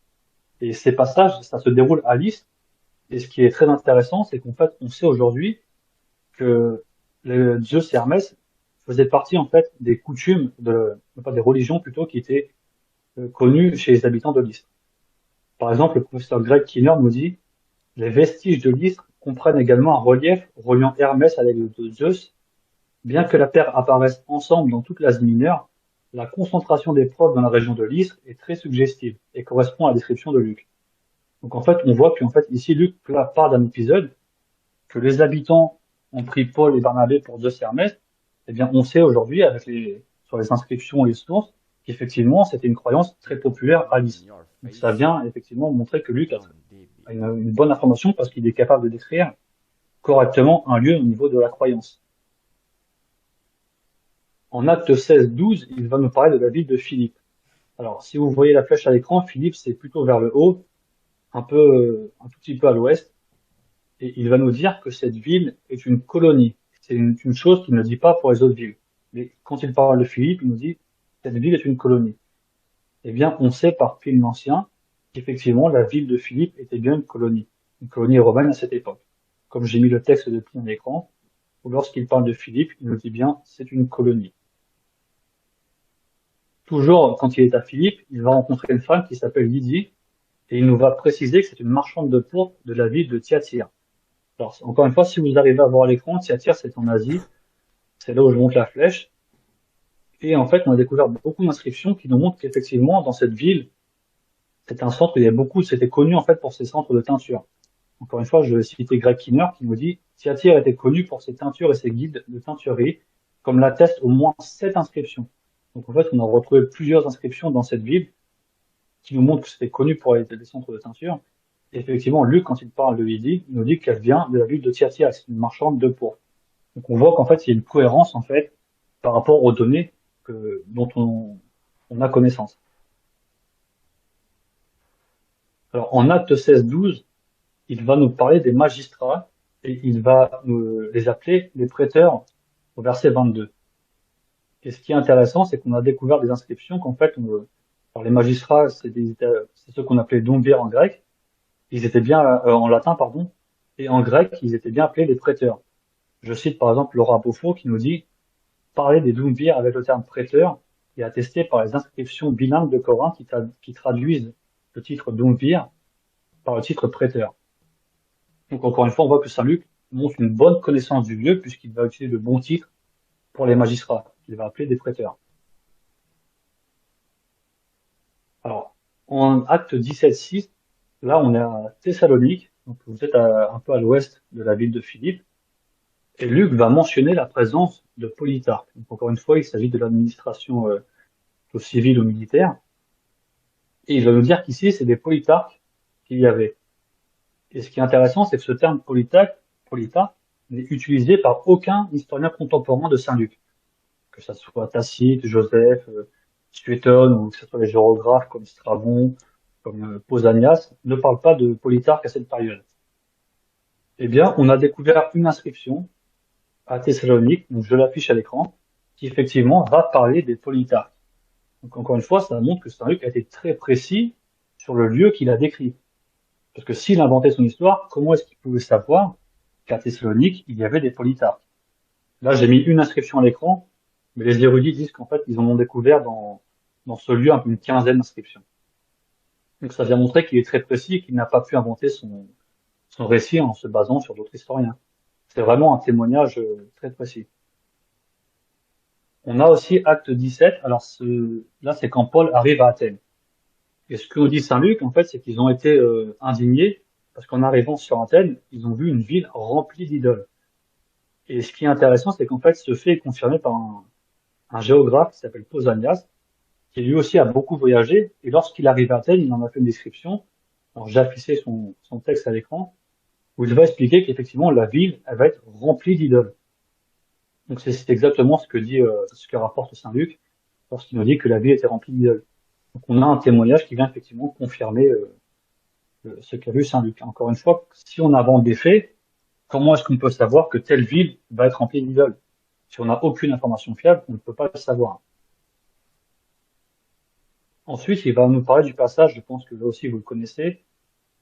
Et ces passages, ça se déroule à Lys. Et ce qui est très intéressant, c'est qu'en fait, on sait aujourd'hui que les Zeus et Hermès faisaient partie, en fait, des coutumes pas des religions plutôt, qui étaient connues chez les habitants de Lys. Par exemple, le professeur Greg Kinner nous dit: les vestiges de l'Isthre comprennent également un relief reliant Hermès à l'aigle de Zeus. Bien que la paire apparaisse ensemble dans toute l'Asie mineure, la concentration des preuves dans la région de l'Isthre est très suggestive et correspond à la description de Luc. Donc en fait, on voit qu'en fait ici Luc parle d'un épisode que les habitants ont pris Paul et Barnabé pour Zeus et Hermès. Eh bien, on sait aujourd'hui sur les inscriptions et les sources qu'effectivement c'était une croyance très populaire à l'Isthre. Donc ça vient effectivement montrer que Luc a une bonne information parce qu'il est capable de décrire correctement un lieu au niveau de la croyance. En acte 16-12, il va nous parler de la ville de Philippe. Alors, si vous voyez la flèche à l'écran, Philippe, c'est plutôt vers le haut, un tout petit peu à l'ouest, et il va nous dire que cette ville est une colonie. C'est une chose qu'il ne dit pas pour les autres villes. Mais quand il parle de Philippe, il nous dit cette ville est une colonie. Eh bien, on sait par Pline l'Ancien qu'effectivement, la ville de Philippe était bien une colonie romaine à cette époque. Comme j'ai mis le texte de Pline à l'écran, lorsqu'il parle de Philippe, il nous dit bien c'est une colonie. Toujours, quand il est à Philippe, il va rencontrer une femme qui s'appelle Lydie, et il nous va préciser que c'est une marchande de pourpre de la ville de Thyatire. Alors, encore une fois, si vous arrivez à voir l'écran, Thyatire, c'est en Asie, c'est là où je monte la flèche, et en fait, on a découvert beaucoup d'inscriptions qui nous montrent qu'effectivement, dans cette ville, c'était un centre où il y avait c'était connu, en fait, pour ses centres de teinture. Encore une fois, je vais citer Greg Kinner qui nous dit Thyatire était connu pour ses teintures et ses guides de teinturerie, comme l'attestent au moins 7 inscriptions. Donc en fait, on a retrouvé plusieurs inscriptions dans cette ville qui nous montrent que c'était connu pour les centres de teinture. Et effectivement, Luc, quand il parle de Lydie, il nous dit qu'elle vient de la ville de Thyatire, c'est une marchande de pourpre. Donc on voit qu'en fait, il y a une cohérence en fait par rapport aux données dont on a connaissance. Alors en acte 16-12, il va nous parler des magistrats et il va les appeler les prêteurs au verset 22. Et ce qui est intéressant, c'est qu'on a découvert des inscriptions qu'en fait, alors les magistrats, c'est ceux qu'on appelait dombir en grec, ils étaient bien en latin, pardon, et en grec, ils étaient bien appelés les prêteurs. Je cite par exemple Laura Beaufort qui nous dit parler des dombir avec le terme prêteur est attesté par les inscriptions bilingues de Corinthe qui traduisent le titre dombir par le titre prêteur. Donc encore une fois, on voit que Saint Luc montre une bonne connaissance du lieu puisqu'il va utiliser le bon titre pour les magistrats, qu'il va appeler des prêteurs. Alors, en acte 17-6, là on est à Thessalonique, donc vous êtes un peu à l'ouest de la ville de Philippe, et Luc va mentionner la présence de Polycarpe. Donc encore une fois, il s'agit de l'administration civile ou militaire, et il va nous dire qu'ici c'est des Polycarpes qu'il y avait. Et ce qui est intéressant, c'est que ce terme Polycarpe n'est utilisé par aucun historien contemporain de Saint-Luc, que ce soit Tacite, Joseph, Suétone, ou que ce soit les géographes comme Strabon, comme Pausanias, ne parlent pas de Polycarpe à cette période. Eh bien, on a découvert une inscription à Thessalonique, donc je l'affiche à l'écran, qui effectivement va parler des Polycarpes. Donc encore une fois, ça montre que Saint-Luc a été très précis sur le lieu qu'il a décrit. Parce que s'il inventait son histoire, comment est-ce qu'il pouvait savoir qu'à Thessalonique, il y avait des Polycarpes? Là, j'ai mis une inscription à l'écran, mais les érudits disent qu'en fait, ils en ont découvert dans ce lieu une quinzaine d'inscriptions. Donc ça vient montrer qu'il est très précis et qu'il n'a pas pu inventer son récit en se basant sur d'autres historiens. C'est vraiment un témoignage très précis. On a aussi acte 17. Alors là, c'est quand Paul arrive à Athènes. Et ce que nous dit Saint Luc, en fait, c'est qu'ils ont été indignés parce qu'en arrivant sur Athènes, ils ont vu une ville remplie d'idoles. Et ce qui est intéressant, c'est qu'en fait, ce fait est confirmé par un un géographe qui s'appelle Pausanias, qui lui aussi a beaucoup voyagé, et lorsqu'il arrive à Athènes, il en a fait une description. Alors j'ai affiché son texte à l'écran, où il va expliquer qu'effectivement la ville, elle va être remplie d'idoles. Donc c'est exactement ce que dit, ce que rapporte Saint Luc lorsqu'il nous dit que la ville était remplie d'idoles. Donc on a un témoignage qui vient effectivement confirmer ce qu'a vu Saint Luc. Encore une fois, si on invente des faits, comment est-ce qu'on peut savoir que telle ville va être remplie d'idoles? Si on n'a aucune information fiable, on ne peut pas le savoir. Ensuite, il va nous parler du passage, je pense que là aussi vous le connaissez,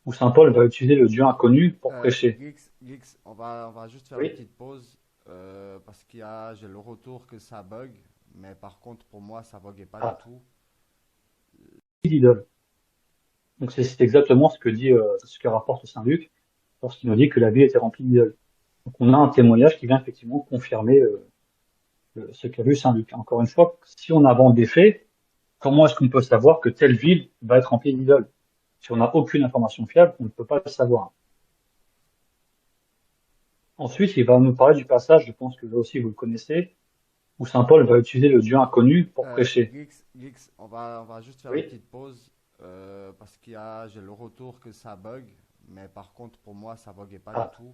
où Saint Paul va utiliser le Dieu inconnu pour prêcher. Geeks, on va juste faire une Oui. petite pause parce j'ai le retour que ça bug, mais par contre pour moi ça buguait pas du Ah, tout. d'idoles. Donc c'est exactement ce que dit, ce que rapporte Saint Luc lorsqu'il nous dit que la ville était remplie d'idoles. Donc on a un témoignage qui vient effectivement confirmer ce qu'a vu Saint Luc. Encore une fois, si on invente des faits, comment est-ce qu'on peut savoir que telle ville va être remplie d'idoles? Si on n'a aucune information fiable, on ne peut pas le savoir. Ensuite, il va nous parler du passage, je pense que là aussi vous le connaissez, où Saint Paul va utiliser le Dieu inconnu pour prêcher. On va juste faire une Oui. petite pause parce j'ai le retour que ça bug, mais par contre pour moi ça buguait pas du Ah, tout.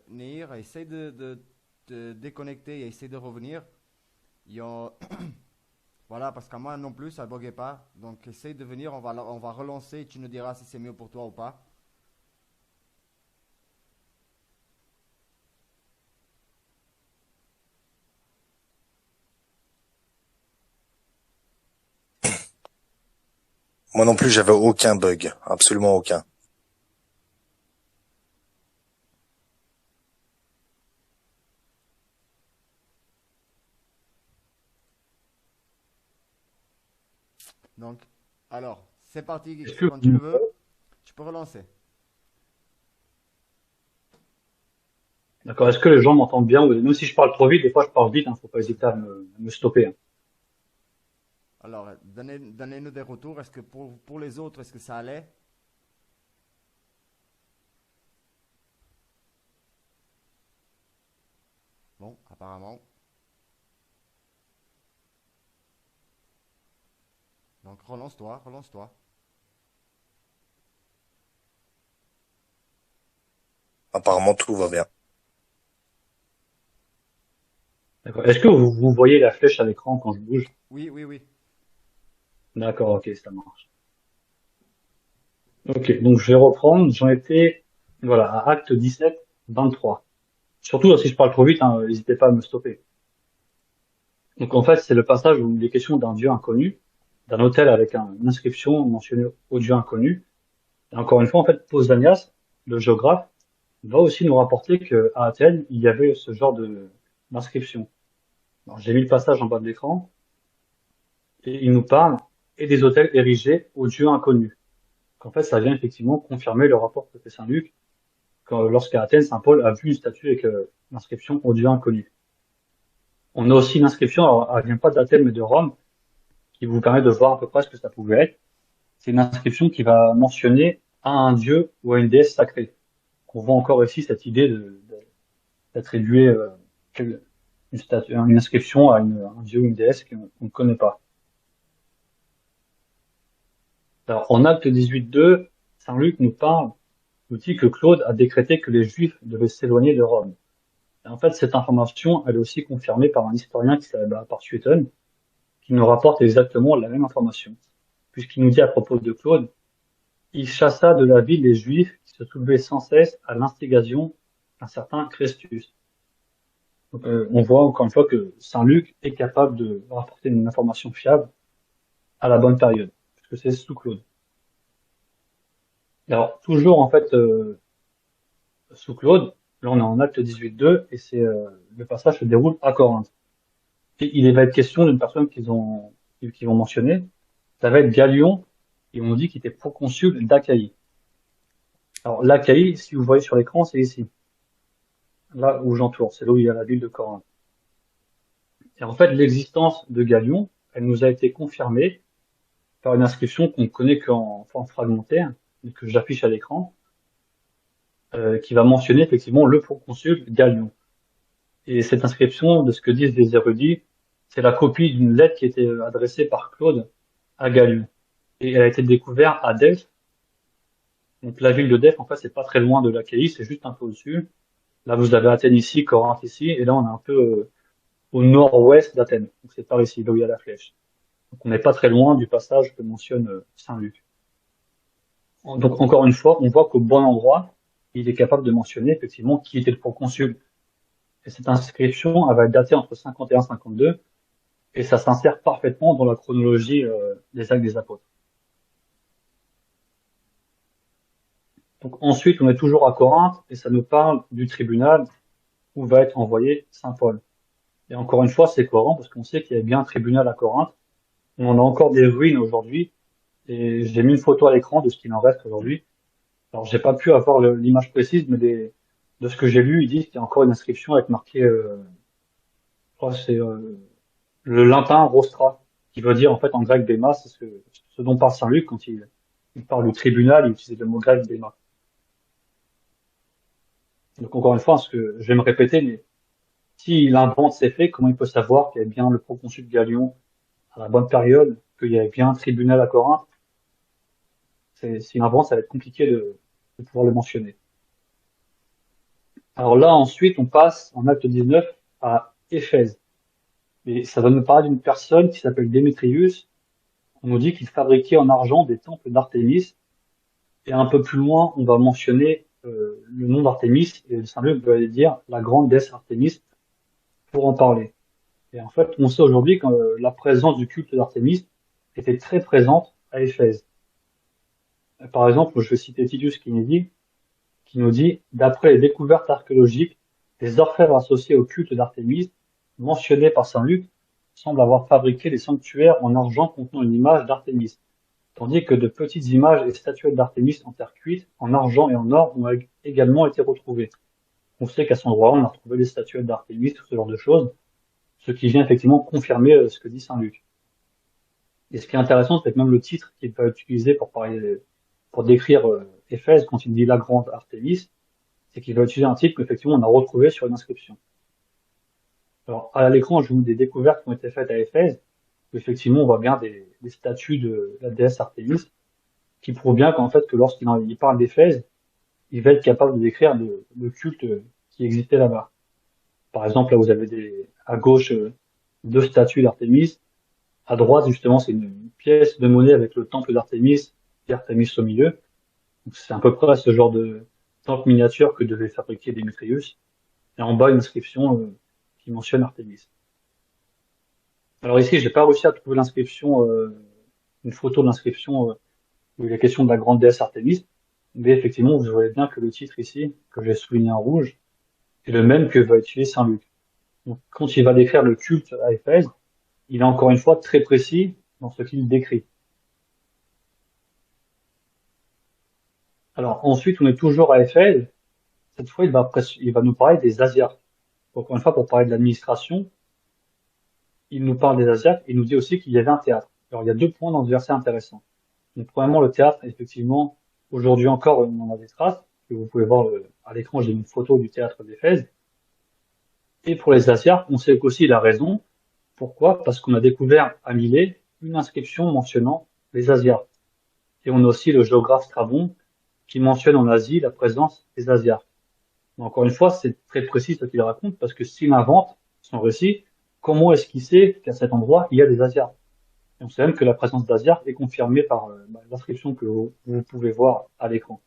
Nir, essaye de te déconnecter et essaye de revenir. Il y a- Voilà, parce qu'à moi non plus ça buguait pas. Donc essaye de venir, on va relancer et tu nous diras si c'est mieux pour toi ou pas. Moi non plus, j'avais aucun bug, absolument aucun. Donc, alors, c'est parti, est-ce Geeks. que Quand tu le vous, veux, tu peux relancer. d'accord, est-ce que les gens m'entendent bien? Même si je parle trop vite, des fois je parle vite, hein, faut pas hésiter à me stopper, hein. Alors, donnez-nous des retours. Est-ce que pour les autres, est-ce que ça allait? Bon, apparemment. Donc, relance-toi, relance-toi. Apparemment, tout va bien. D'accord. Est-ce que vous voyez la flèche à l'écran quand je bouge? Oui, oui, oui. D'accord, ok, ça marche. Ok, donc je vais reprendre. J'en étais, voilà, à acte 17, 23. Surtout si je parle trop vite, hein, n'hésitez pas à me stopper. Donc en fait, c'est le passage où il est question d'un dieu inconnu, d'un hôtel avec une inscription mentionnée au dieu inconnu. Et encore une fois, en fait, Pausanias, le géographe, va aussi nous rapporter qu'à Athènes, il y avait ce genre d'inscription. Alors j'ai mis le passage en bas de l'écran, et il nous parle et des hôtels érigés au dieu inconnu. En fait, ça vient effectivement confirmer le rapport que fait Saint Luc, lorsqu'à Athènes, Saint Paul a vu une statue avec l'inscription au dieu inconnu. On a aussi une inscription, alors elle vient pas d'Athènes mais de Rome, qui vous permet de voir à peu près ce que ça pouvait être. C'est une inscription qui va mentionner à un dieu ou à une déesse sacrée. On voit encore ici cette idée d'attribuer une inscription à un dieu ou une déesse qu'on ne connaît pas. Alors, en acte 18.2, Saint Luc nous dit que Claude a décrété que les Juifs devaient s'éloigner de Rome. Et en fait, cette information, elle est aussi confirmée par un historien qui s'appelle par Suétone, qui nous rapporte exactement la même information, puisqu'il nous dit à propos de Claude: il chassa de la ville les Juifs qui se soulevaient sans cesse à l'instigation d'un certain Chrestus. Donc, on voit encore une fois que Saint Luc est capable de rapporter une information fiable à la bonne période, puisque c'est sous Claude. Et alors, toujours en fait sous Claude, là on est en acte 18.2 et le passage se déroule à Corinthe. Et il va être question d'une personne qu'ils vont mentionner, ça va être Galion, et on dit qu'il était proconsul d'Achaïe. Alors l'Achaïe, si vous voyez sur l'écran, c'est ici, là où j'entoure, c'est là où il y a la ville de Corinthe. Et en fait, l'existence de Galion, elle nous a été confirmée par une inscription qu'on connaît qu'en forme fragmentaire, et que j'affiche à l'écran, qui va mentionner effectivement le proconsul Galion. Et cette inscription, de ce que disent les érudits, c'est la copie d'une lettre qui était adressée par Claude à Galion. Et elle a été découverte à Delphes. Donc la ville de Delphes, en fait, c'est pas très loin de l'Achaïe, c'est juste un peu au-dessus. Là, vous avez Athènes ici, Corinthe ici, et là, on est un peu au nord-ouest d'Athènes. Donc c'est par ici, là où il y a la flèche. Donc on n'est pas très loin du passage que mentionne Saint Luc. Donc encore une fois, on voit qu'au bon endroit, il est capable de mentionner effectivement qui était le proconsul. Et cette inscription, elle va être datée entre 51 et 52, et ça s'insère parfaitement dans la chronologie des actes des apôtres. Donc ensuite, on est toujours à Corinthe, et ça nous parle du tribunal où va être envoyé Saint Paul. Et encore une fois, c'est cohérent parce qu'on sait qu'il y a bien un tribunal à Corinthe. On en a encore des ruines aujourd'hui, et j'ai mis une photo à l'écran de ce qu'il en reste aujourd'hui. Alors j'ai pas pu avoir l'image précise, mais de ce que j'ai lu, ils disent qu'il y a encore une inscription avec marqué, je crois que c'est le latin rostra, qui veut dire en fait en grec bema, c'est ce dont parle Saint Luc quand il parle du tribunal, il utilise le mot grec bema. Donc encore une fois, ce que je vais me répéter, mais s'il invente ces faits, comment il peut savoir qu'il y avait bien le proconsul Galion à la bonne période, qu'il y avait bien un tribunal à Corinthe? S'il invente, ça va être compliqué de pouvoir le mentionner. Alors là, ensuite, on passe en acte 19 à Éphèse. Et ça va nous parler d'une personne qui s'appelle Démétrius. On nous dit qu'il fabriquait en argent des temples d'Artémis. Et un peu plus loin, on va mentionner le nom d'Artémis. Et Saint Luc va dire la grande déesse Artémis pour en parler. Et en fait, on sait aujourd'hui que la présence du culte d'Artémis était très présente à Éphèse. Par exemple, je vais citer Titus qui nous dit, d'après les découvertes archéologiques, les orfèvres associés au culte d'Artémis, mentionnés par Saint Luc, semblent avoir fabriqué des sanctuaires en argent contenant une image d'Artémis, tandis que de petites images et statuettes d'Artémis en terre cuite, en argent et en or ont également été retrouvées. On sait qu'à cet endroit, on a retrouvé des statuettes d'Artémis, tout ce genre de choses, ce qui vient effectivement confirmer ce que dit Saint Luc. Et ce qui est intéressant, c'est que même le titre qu'il va utiliser pour décrire Éphèse, quand il dit la grande Artémis, c'est qu'il va utiliser un titre qu'effectivement on a retrouvé sur une inscription. Alors à l'écran, je vous montre des découvertes qui ont été faites à Éphèse, où effectivement on voit bien des statues de la déesse Artémis, qui prouvent bien qu'en fait que lorsqu'il parle d'Éphèse, il va être capable de décrire le culte qui existait là-bas. Par exemple, là vous avez à gauche deux statues d'Artémis, à droite justement c'est une pièce de monnaie avec le temple d'Artémis et Artémis au milieu. Donc c'est à peu près ce genre de temple miniature que devait fabriquer Démétrius. Et en bas une inscription qui mentionne Artémis. Alors ici, j'ai pas réussi à trouver l'inscription, une photo de l'inscription où il est question de la grande déesse Artémis, mais effectivement, vous voyez bien que le titre ici, que j'ai souligné en rouge, est le même que va utiliser Saint Luc. Donc quand il va décrire le culte à Éphèse, il est encore une fois très précis dans ce qu'il décrit. Alors ensuite, on est toujours à Éphèse. Cette fois, il va nous parler des Asiates. Encore une fois, pour parler de l'administration, il nous parle des Asiates et il nous dit aussi qu'il y avait un théâtre. Alors il y a deux points dans ce verset intéressants. Donc premièrement, le théâtre, effectivement, aujourd'hui encore, on en a des traces. Que vous pouvez voir à l'écran, j'ai une photo du théâtre d'Éphèse. Et pour les Asiates, on sait qu'aussi la raison. Pourquoi? Parce qu'on a découvert à Milet une inscription mentionnant les Asiates. Et on a aussi le géographe Strabon qui mentionne en Asie la présence des Asiates. Mais encore une fois, c'est très précis ce qu'il raconte parce que s'il invente son récit, comment est-ce qu'il sait qu'à cet endroit, il y a des Asiates? Et on sait même que la présence d'Asiates est confirmée par l'inscription que vous pouvez voir à l'écran.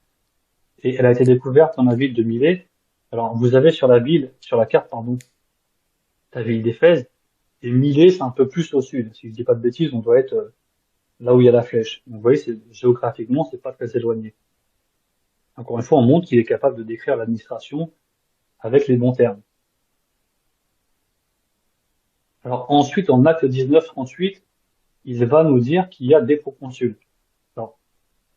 Et elle a été découverte dans la ville de Milet. Alors, vous avez sur la carte, la ville d'Éphèse, et Milet, c'est un peu plus au sud. Si je dis pas de bêtises, on doit être là où il y a la flèche. Donc, vous voyez, géographiquement, c'est pas très éloigné. Encore une fois, on montre qu'il est capable de décrire l'administration avec les bons termes. Alors ensuite, en acte 19-38, il va nous dire qu'il y a des proconsuls. Alors,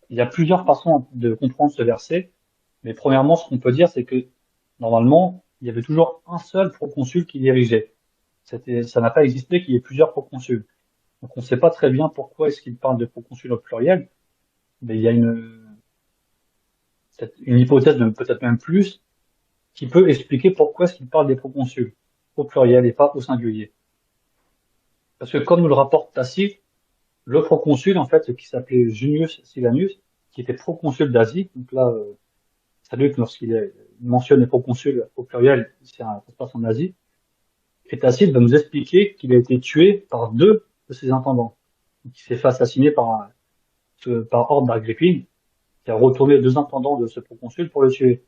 il y a plusieurs façons de comprendre ce verset, mais premièrement, ce qu'on peut dire, c'est que normalement, il y avait toujours un seul proconsul qui dirigeait. Ça n'a pas existé qu'il y ait plusieurs proconsuls. Donc on ne sait pas très bien pourquoi est-ce qu'il parle de proconsul au pluriel, mais il y a une hypothèse de peut-être même plus qui peut expliquer pourquoi est-ce qu'il parle des proconsuls. au pluriel et pas au singulier. Parce que comme nous le rapporte Tacite, le proconsul, en fait, qui s'appelait Junius Silanus, qui était proconsul d'Asie, donc là, Salut, il mentionne les proconsuls au pluriel, ça se passe en Asie, et Tacite va nous expliquer qu'il a été tué par deux de ses intendants, qui s'est fait assassiner par ordre d'Agrippine, qui a retourné les deux intendants de ce proconsul pour le tuer.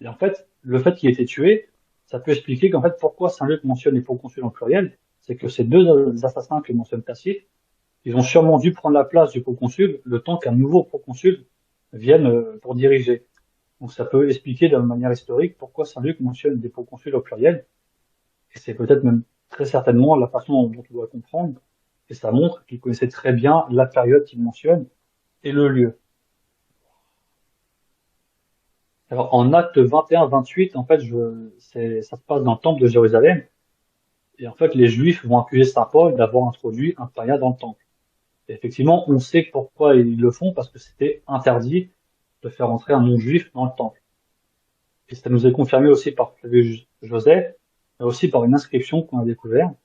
Et en fait, le fait qu'il ait été tué, ça peut expliquer qu'en fait, pourquoi Saint Luc mentionne les proconsuls en pluriel, c'est que ces deux assassins que mentionne Tacite, ils ont sûrement dû prendre la place du proconsul le temps qu'un nouveau proconsul vienne pour diriger. Donc ça peut expliquer de manière historique pourquoi Saint Luc mentionne des proconsuls au pluriel. Et c'est peut-être même très certainement la façon dont on doit comprendre. Et ça montre qu'il connaissait très bien la période qu'il mentionne et le lieu. Alors en acte 21-28, en fait, ça se passe dans le temple de Jérusalem. Et en fait, les Juifs vont accuser Saint Paul d'avoir introduit un païen dans le temple. Et effectivement, on sait pourquoi ils le font, parce que c'était interdit de faire entrer un non-juif dans le temple. Et ça nous est confirmé aussi par Flavius Joseph, mais aussi par une inscription qu'on a découverte,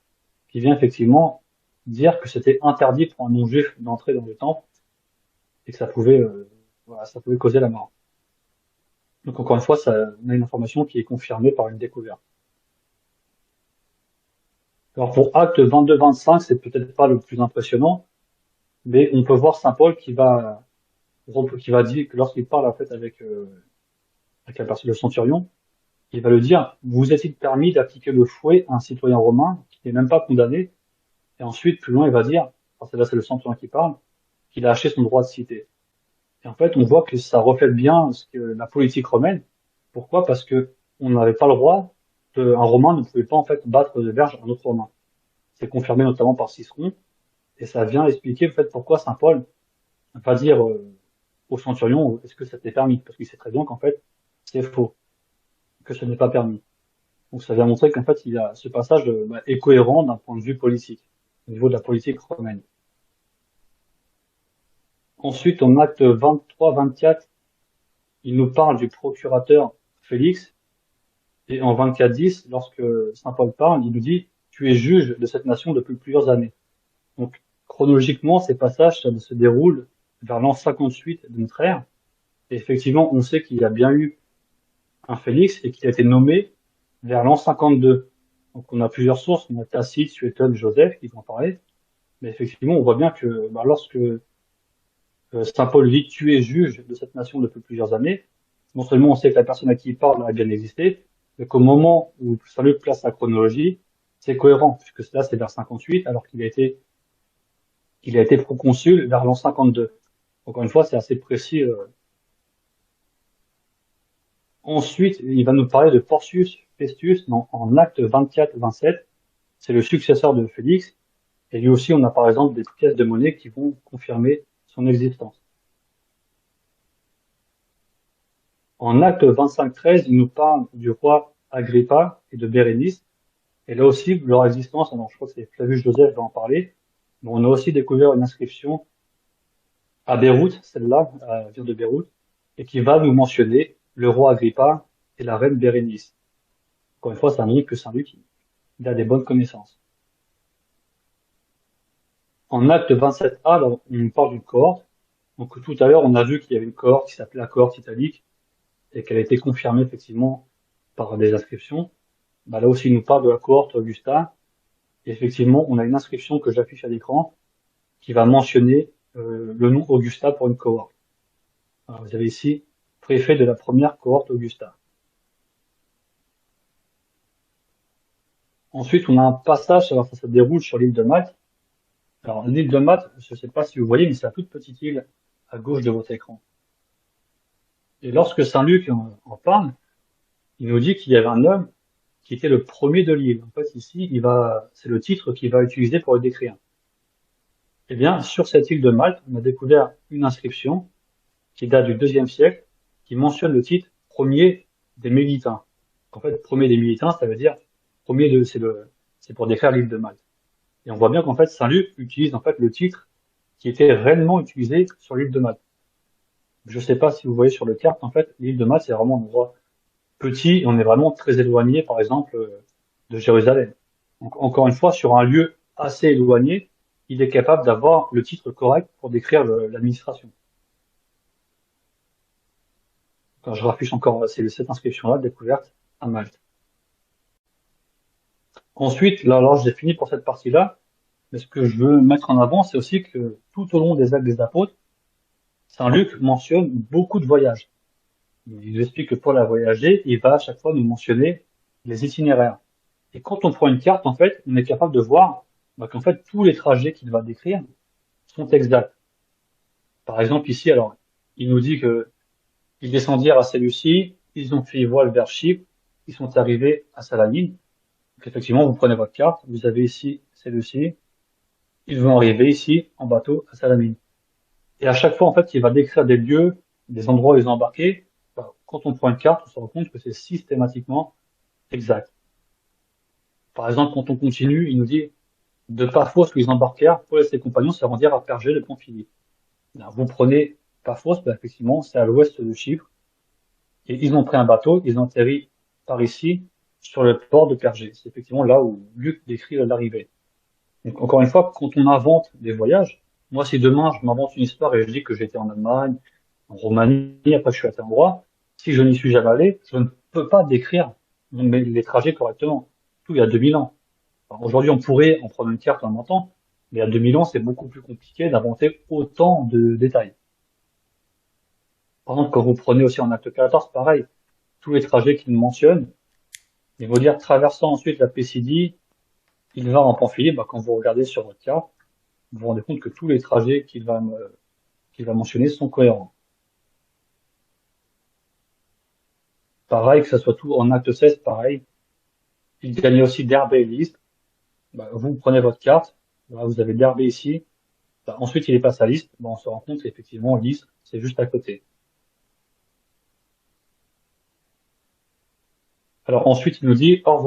qui vient effectivement dire que c'était interdit pour un non-juif d'entrer dans le temple, et que ça pouvait causer la mort. Donc encore une fois, on a une information qui est confirmée par une découverte. Alors pour acte 22-25, c'est peut-être pas le plus impressionnant, mais on peut voir Saint Paul qui va dire que lorsqu'il parle en fait avec la personne, le centurion, il va le dire, vous est-il permis d'appliquer le fouet à un citoyen romain qui n'est même pas condamné? Et ensuite, plus loin, il va dire, là c'est le centurion qui parle, qu'il a acheté son droit de cité. Et en fait, on voit que ça reflète bien la politique romaine. Pourquoi? Parce que on n'avait pas le droit, un Romain ne pouvait pas en fait battre de verge un autre Romain. C'est confirmé notamment par Cicéron, et ça vient expliquer en fait pourquoi Saint Paul va dire au centurion, est-ce que ça t'est permis? Parce qu'il sait très bien qu'en fait, c'est faux, que ce n'est pas permis. Donc ça vient montrer qu'en fait, ce passage est cohérent d'un point de vue politique, au niveau de la politique romaine. Ensuite, en acte 23-24, il nous parle du procurateur Félix, et en 24-10, lorsque Saint Paul parle, il nous dit « Tu es juge de cette nation depuis plusieurs années ». Donc, chronologiquement, ces passages, ça se déroule vers l'an 58 de notre ère. Et effectivement, on sait qu'il y a bien eu un Félix et qu'il a été nommé vers l'an 52. Donc, on a plusieurs sources. On a Tacite, Suétone, Joseph qui vont en parler. Mais effectivement, on voit bien que lorsque Saint Paul dit « Tu es juge de cette nation depuis plusieurs années », non seulement on sait que la personne à qui il parle a bien existé, mais qu'au moment où Saint Luc place la chronologie, c'est cohérent, puisque là c'est vers 58, alors qu'il a été proconsul vers l'an 52. Encore une fois, c'est assez précis. Ensuite, il va nous parler de Porcius Festus en acte 24-27. C'est le successeur de Félix. Et lui aussi, on a par exemple des pièces de monnaie qui vont confirmer son existence. En acte 25-13, il nous parle du roi Agrippa et de Bérénice. Et là aussi, leur existence, alors je crois que c'est Flavius Joseph va en parler, mais on a aussi découvert une inscription à Beyrouth, celle-là, vient de Beyrouth, et qui va nous mentionner le roi Agrippa et la reine Bérénice. Encore une fois, ça indique que Saint-Luc, il a des bonnes connaissances. En acte 27a, alors, on nous parle d'une cohorte. Donc tout à l'heure, on a vu qu'il y avait une cohorte qui s'appelait la cohorte italique, et qu'elle a été confirmée effectivement par des inscriptions. Là aussi, il nous parle de la cohorte Augusta. Et effectivement, on a une inscription que j'affiche à l'écran qui va mentionner le nom Augusta pour une cohorte. Alors, vous avez ici préfet de la première cohorte Augusta. Ensuite, on a un passage, alors ça se déroule sur l'île de Malte. Alors, l'île de Malte, je ne sais pas si vous voyez, mais c'est la toute petite île à gauche de votre écran. Et lorsque Saint Luc en parle, il nous dit qu'il y avait un homme qui était le premier de l'île. En fait, ici, c'est le titre qu'il va utiliser pour le décrire. Eh bien, sur cette île de Malte, on a découvert une inscription qui date du IIe siècle, qui mentionne le titre premier des Mélitains. En fait, premier des Mélitains, ça veut dire c'est pour décrire l'île de Malte. Et on voit bien qu'en fait, Saint Luc utilise en fait le titre qui était réellement utilisé sur l'île de Malte. Je ne sais pas si vous voyez sur le carte, en fait, l'île de Malte, c'est vraiment un endroit petit, et on est vraiment très éloigné, par exemple, de Jérusalem. Donc, encore une fois, sur un lieu assez éloigné, il est capable d'avoir le titre correct pour décrire l'administration. Quand je raffiche encore, c'est cette inscription-là, découverte à Malte. Ensuite, là, alors j'ai fini pour cette partie-là, mais ce que je veux mettre en avant, c'est aussi que tout au long des Actes des Apôtres, Saint-Luc mentionne beaucoup de voyages. Il nous explique que Paul a voyagé, il va à chaque fois nous mentionner les itinéraires. Et quand on prend une carte, en fait, on est capable de voir qu'en fait, tous les trajets qu'il va décrire sont exacts. Par exemple, ici, alors, il nous dit que ils descendirent à Séleucie, ils ont fait voile vers Chypre, ils sont arrivés à Salamine. Donc, effectivement, vous prenez votre carte, vous avez ici Séleucie, ils vont arriver ici, en bateau, à Salamine. Et à chaque fois, en fait, il va décrire des lieux, des endroits où ils ont embarqué. Quand on prend une carte, on se rend compte que c'est systématiquement exact. Par exemple, quand on continue, il nous dit, de Paphos où ils embarquèrent, Paul et ses compagnons se rendirent à Pergé de Pamphylie. Là, vous prenez Paphos, effectivement, c'est à l'ouest de Chypre. Et ils ont pris un bateau, ils ont atterri par ici, sur le port de Pergé. C'est effectivement là où Luc décrit l'arrivée. Donc, encore une fois, quand on invente des voyages, moi, si demain, je m'invente une histoire et je dis que j'étais en Allemagne, en Roumanie, après je suis à tel endroit, si je n'y suis jamais allé, je ne peux pas décrire les trajets correctement. Tout il y a 2000 ans. Aujourd'hui, on pourrait en prendre une carte en inventant, mais il y a 2000 ans, c'est beaucoup plus compliqué d'inventer autant de détails. Par exemple, quand vous prenez aussi en acte 14, pareil, tous les trajets qu'il mentionne, il va dire traversant ensuite la Pisidie, il va en Pamphylie. Quand vous regardez sur votre carte, vous vous rendez compte que tous les trajets qu'il va mentionner sont cohérents. Pareil, que ce soit tout en acte 16, pareil. Il gagnait aussi Derbe et Lystre. Vous prenez votre carte, vous avez Derbe ici. Ensuite, il est passé à Lystre. On se rend compte qu'effectivement, Lystre, c'est juste à côté. Alors ensuite, il nous dit par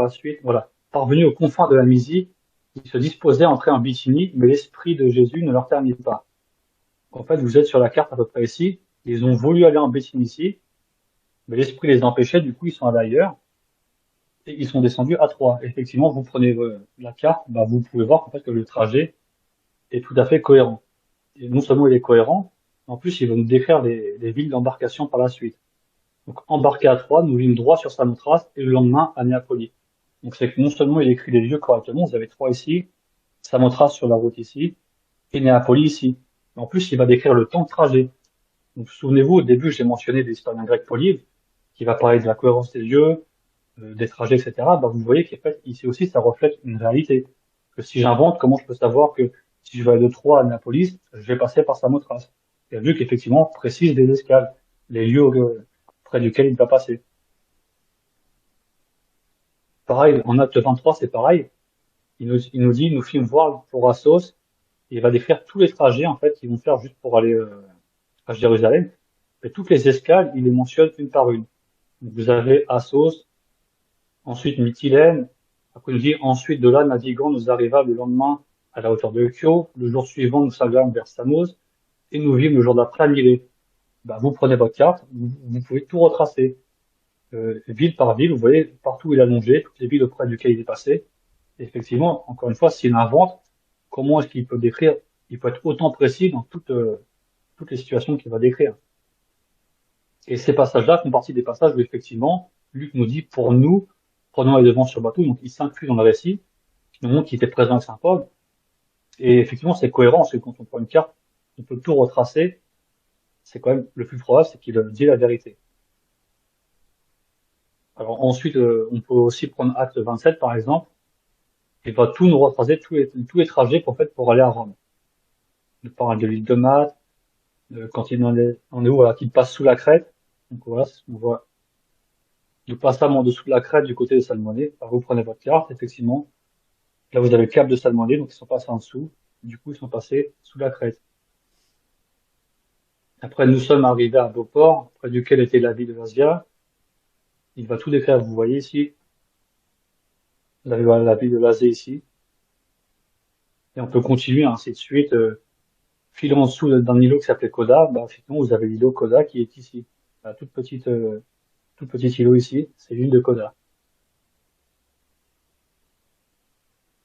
la suite, voilà, parvenu aux confins de la Mysie, ils se disposaient à entrer en Bithynie, mais l'esprit de Jésus ne leur permit pas. En fait, vous êtes sur la carte à peu près ici. Ils ont voulu aller en Bithynie ici, mais l'esprit les empêchait. Du coup, ils sont allés ailleurs et ils sont descendus à Troie. Effectivement, vous prenez la carte, vous pouvez voir en fait que le trajet est tout à fait cohérent. Et non seulement il est cohérent, en plus, il va nous décrire les villes d'embarcation par la suite. Donc, embarqué à Troie, nous vîmes droit sur Samothrace et le lendemain à Néapolis. Donc, c'est que non seulement il écrit les lieux correctement, vous avez Troie ici, Samothrace sur la route ici, et Néapolis ici. En plus, il va décrire le temps de trajet. Donc, souvenez-vous, au début, j'ai mentionné l'historien grec Polybe, qui va parler de la cohérence des lieux, des trajets, etc. Vous voyez qu'en fait, ici aussi, ça reflète une réalité. Que si j'invente, comment je peux savoir que si je vais de Troie à Néapolis, je vais passer par Samothrace? Il a vu qu'effectivement, précise des escales, les lieux près duquel il va passer. Pareil, en acte 23, c'est pareil. Il nous dit, nous fîmes voir pour Assos, et il va décrire tous les trajets, en fait, qu'ils vont faire juste pour aller à Jérusalem. Et toutes les escales, il les mentionne une par une. Donc, vous avez Assos, ensuite Mytilène, après il nous dit, ensuite de là, naviguant, nous arrivâmes le lendemain à la hauteur de Chios, le jour suivant, nous s'allâmes vers Samos, et nous vîmes le jour d'après à Milet. Vous prenez votre carte, vous pouvez tout retracer. Ville par ville, vous voyez partout où il a longé, toutes les villes auprès duquel il est passé. Et effectivement, encore une fois, s'il invente, comment est-ce qu'il peut décrire? Il peut être autant précis dans toutes les situations qu'il va décrire. Et ces passages-là font partie des passages où effectivement, Luc nous dit, pour nous, prenons les devants sur le bateau, donc il s'inclut dans le récit, qui nous montre qu'il était présent avec Saint Paul. Et effectivement, c'est cohérent, parce que quand on prend une carte, on peut tout retracer. C'est quand même le plus probable, c'est qu'il dit la vérité. Alors ensuite, on peut aussi prendre acte 27 par exemple, et va tout nous retracer tous les trajets pour aller à Rome. On parle de l'île de Malte, quand il en est où, voilà, qu'il passe sous la Crète. Donc voilà, on voit le passage en dessous de la Crète du côté de Salmonée. Vous prenez votre carte, effectivement. Là, vous avez le cap de Salmonée, donc ils sont passés en dessous. Du coup, ils sont passés sous la Crète. Après, nous sommes arrivés à Beauport, près duquel était la ville de Lasia. Il va tout décrire, vous voyez ici. Vous avez la ville de Lazée ici. Et on peut continuer, ainsi de suite. Filant en dessous d'un îlot qui s'appelait Coda, effectivement, vous avez l'îlot Coda qui est ici. Tout petit îlot ici, c'est l'île de Coda.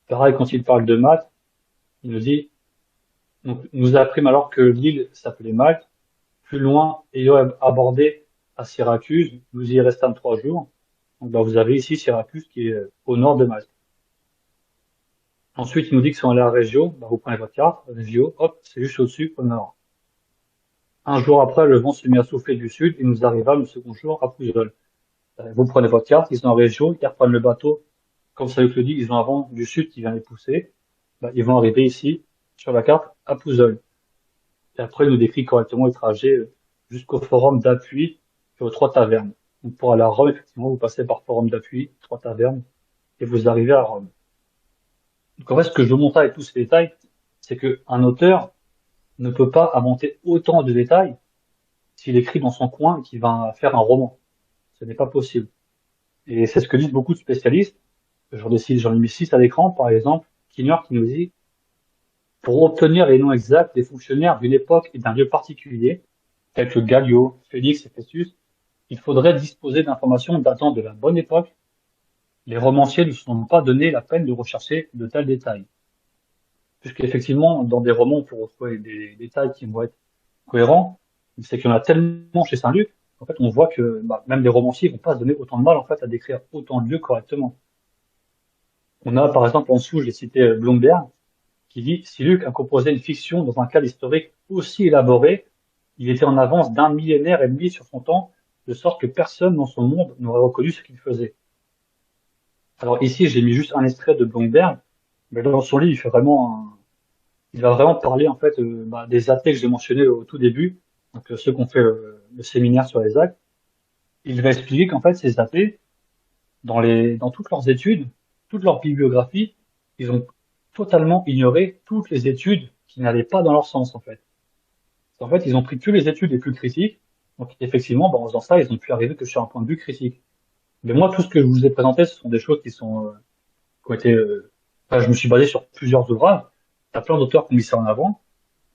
Pareil, quand il parle de Malte, il nous dit, donc, nous apprîmes alors que l'île s'appelait Malte. Plus loin, ayant abordé à Syracuse, nous y restâmes 3 jours. Donc, bah, vous avez ici Syracuse qui est au nord de Malte. Ensuite, il nous dit que si on allait à Reggio, bah, vous prenez votre carte, Reggio, hop, c'est juste au-dessus, au nord. Un jour après, le vent se mit à souffler du sud et nous arrivâmes le second jour à Pouzol. Vous prenez votre carte, ils sont en Reggio, ils reprennent le bateau. Comme ça le dit, ils ont un vent du sud qui vient les pousser. Bah, ils vont arriver ici, sur la carte, à Pouzol. Et après, il nous décrit correctement le trajet jusqu'au forum d'appui et aux 3 tavernes. Donc, pour aller à Rome, effectivement, vous passez par forum d'appui, 3 tavernes, et vous arrivez à Rome. Donc, en fait, ce que je veux montrer avec tous ces détails, c'est que un auteur ne peut pas inventer autant de détails s'il écrit dans son coin et qu'il va faire un roman. Ce n'est pas possible. Et c'est ce que disent beaucoup de spécialistes. J'en ai mis 6 à l'écran, par exemple, Kinner qui nous dit, pour obtenir les noms exacts des fonctionnaires d'une époque et d'un lieu particulier, tels que Gallio, Félix et Festus, il faudrait disposer d'informations datant de la bonne époque. Les romanciers ne se sont pas donné la peine de rechercher de tels détails. Puisqu'effectivement, dans des romans, on peut retrouver des détails qui vont être cohérents, mais c'est qu'il y en a tellement chez Saint-Luc, en fait, on voit que même les romanciers vont pas se donner autant de mal en fait à décrire autant de lieux correctement. On a par exemple en dessous, j'ai cité Blomberg, qui dit si Luc a composé une fiction dans un cadre historique aussi élaboré, il était en avance d'1 millénaire et demi sur son temps, de sorte que personne dans son monde n'aurait reconnu ce qu'il faisait. Alors ici, j'ai mis juste un extrait de Blomberg, mais dans son livre, il va vraiment parler en fait des athées que j'ai mentionnés au tout début, donc ceux qui ont fait le séminaire sur les actes. Il va expliquer qu'en fait ces athées, dans toutes leurs études, toute leur bibliographie, ils ont totalement ignoré toutes les études qui n'allaient pas dans leur sens en fait. En fait, ils ont pris que les études les plus critiques. Donc effectivement, en faisant ça, ils ont pu arriver que sur un point de vue critique. Mais moi, tout ce que je vous ai présenté, ce sont des choses qui ont été. Enfin, je me suis basé sur plusieurs ouvrages. Il y a plein d'auteurs qui ont mis ça en avant.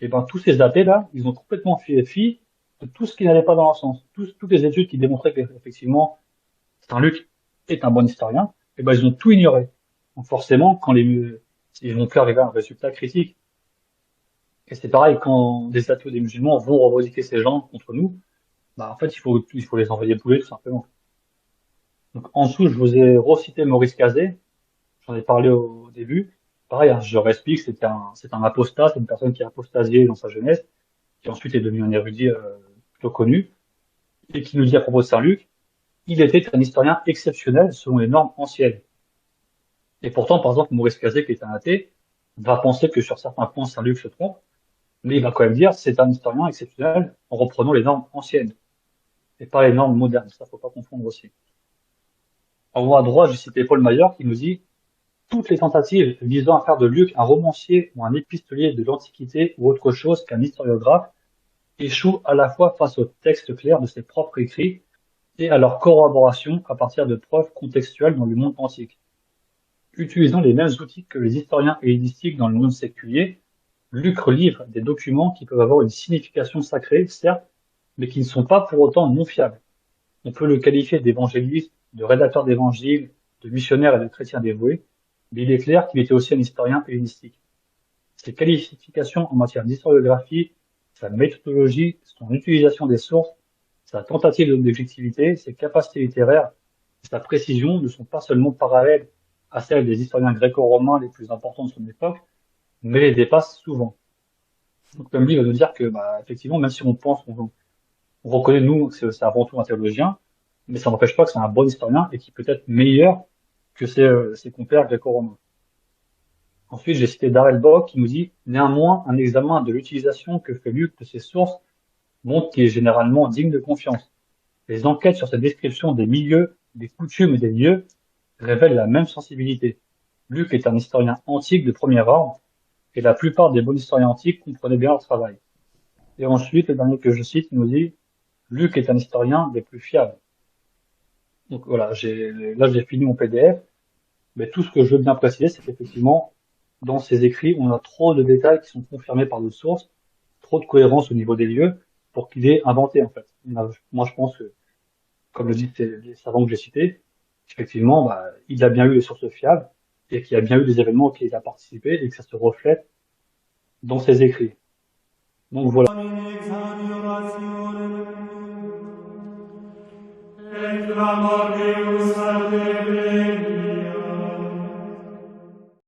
Et ben tous ces athées là, ils ont complètement fait fi de tout ce qui n'allait pas dans leur sens. Toutes les études qui démontraient qu'effectivement Saint-Luc est un bon historien, et ben ils ont tout ignoré. Donc forcément, ils vont plus arriver à un résultat critique. Et c'est pareil quand des athées ou des musulmans vont revendiquer ces gens contre nous, en fait il faut les envoyer bouler tout simplement. Donc en dessous, je vous ai recité Maurice Cazet, j'en ai parlé au début. Pareil, hein, je leur explique, c'est un apostat, c'est une personne qui a apostasié dans sa jeunesse, qui ensuite est devenu un érudit plutôt connu, et qui nous dit à propos de Saint-Luc, il était un historien exceptionnel selon les normes anciennes. Et pourtant, par exemple, Maurice Cazet, qui est un athée, va penser que sur certains points, Saint-Luc se trompe, mais il va quand même dire c'est un historien exceptionnel en reprenant les normes anciennes, et pas les normes modernes. Ça, faut pas confondre aussi. En haut à droite, j'ai cité Paul Maillard qui nous dit toutes les tentatives visant à faire de Luc un romancier ou un épistolier de l'Antiquité ou autre chose qu'un historiographe échouent à la fois face au texte clair de ses propres écrits et à leur corroboration à partir de preuves contextuelles dans le monde antique. Utilisant les mêmes outils que les historiens hellénistiques dans le monde séculier, Luc livre des documents qui peuvent avoir une signification sacrée, certes, mais qui ne sont pas pour autant non fiables. On peut le qualifier d'évangéliste, de rédacteur d'évangiles, de missionnaire et de chrétien dévoué, mais il est clair qu'il était aussi un historien hellénistique. Ses qualifications en matière d'historiographie, sa méthodologie, son utilisation des sources, sa tentative d'objectivité, ses capacités littéraires et sa précision ne sont pas seulement parallèles à celles des historiens gréco-romains les plus importants de son époque, mais les dépassent souvent. Donc, comme lui, il va nous dire que, effectivement, même si on pense, on reconnaît, nous, que c'est avant tout un théologien, mais ça n'empêche pas que c'est un bon historien et qui peut être meilleur que ses compères gréco-romains. Ensuite, j'ai cité Darrell Bock qui nous dit néanmoins un examen de l'utilisation que fait Luc de ses sources montre qu'il est généralement digne de confiance. Les enquêtes sur cette description des milieux, des coutumes et des lieux révèlent la même sensibilité. Luc est un historien antique de premier ordre et la plupart des bons historiens antiques comprenaient bien leur travail. Et ensuite, le dernier que je cite nous dit Luc est un historien des plus fiables. Donc voilà, là j'ai fini mon PDF, mais tout ce que je veux bien préciser, c'est qu'effectivement, dans ces écrits, on a trop de détails qui sont confirmés par d'autres sources, trop de cohérence au niveau des lieux, pour qu'il ait inventé, en fait. Moi, je pense que, comme le disent les savants que j'ai cités, effectivement, il a bien eu les sources fiables, et qu'il y a bien eu des événements auxquels il a participé et que ça se reflète dans ses écrits. Donc voilà. Domini examinationem, et clamor Deus a te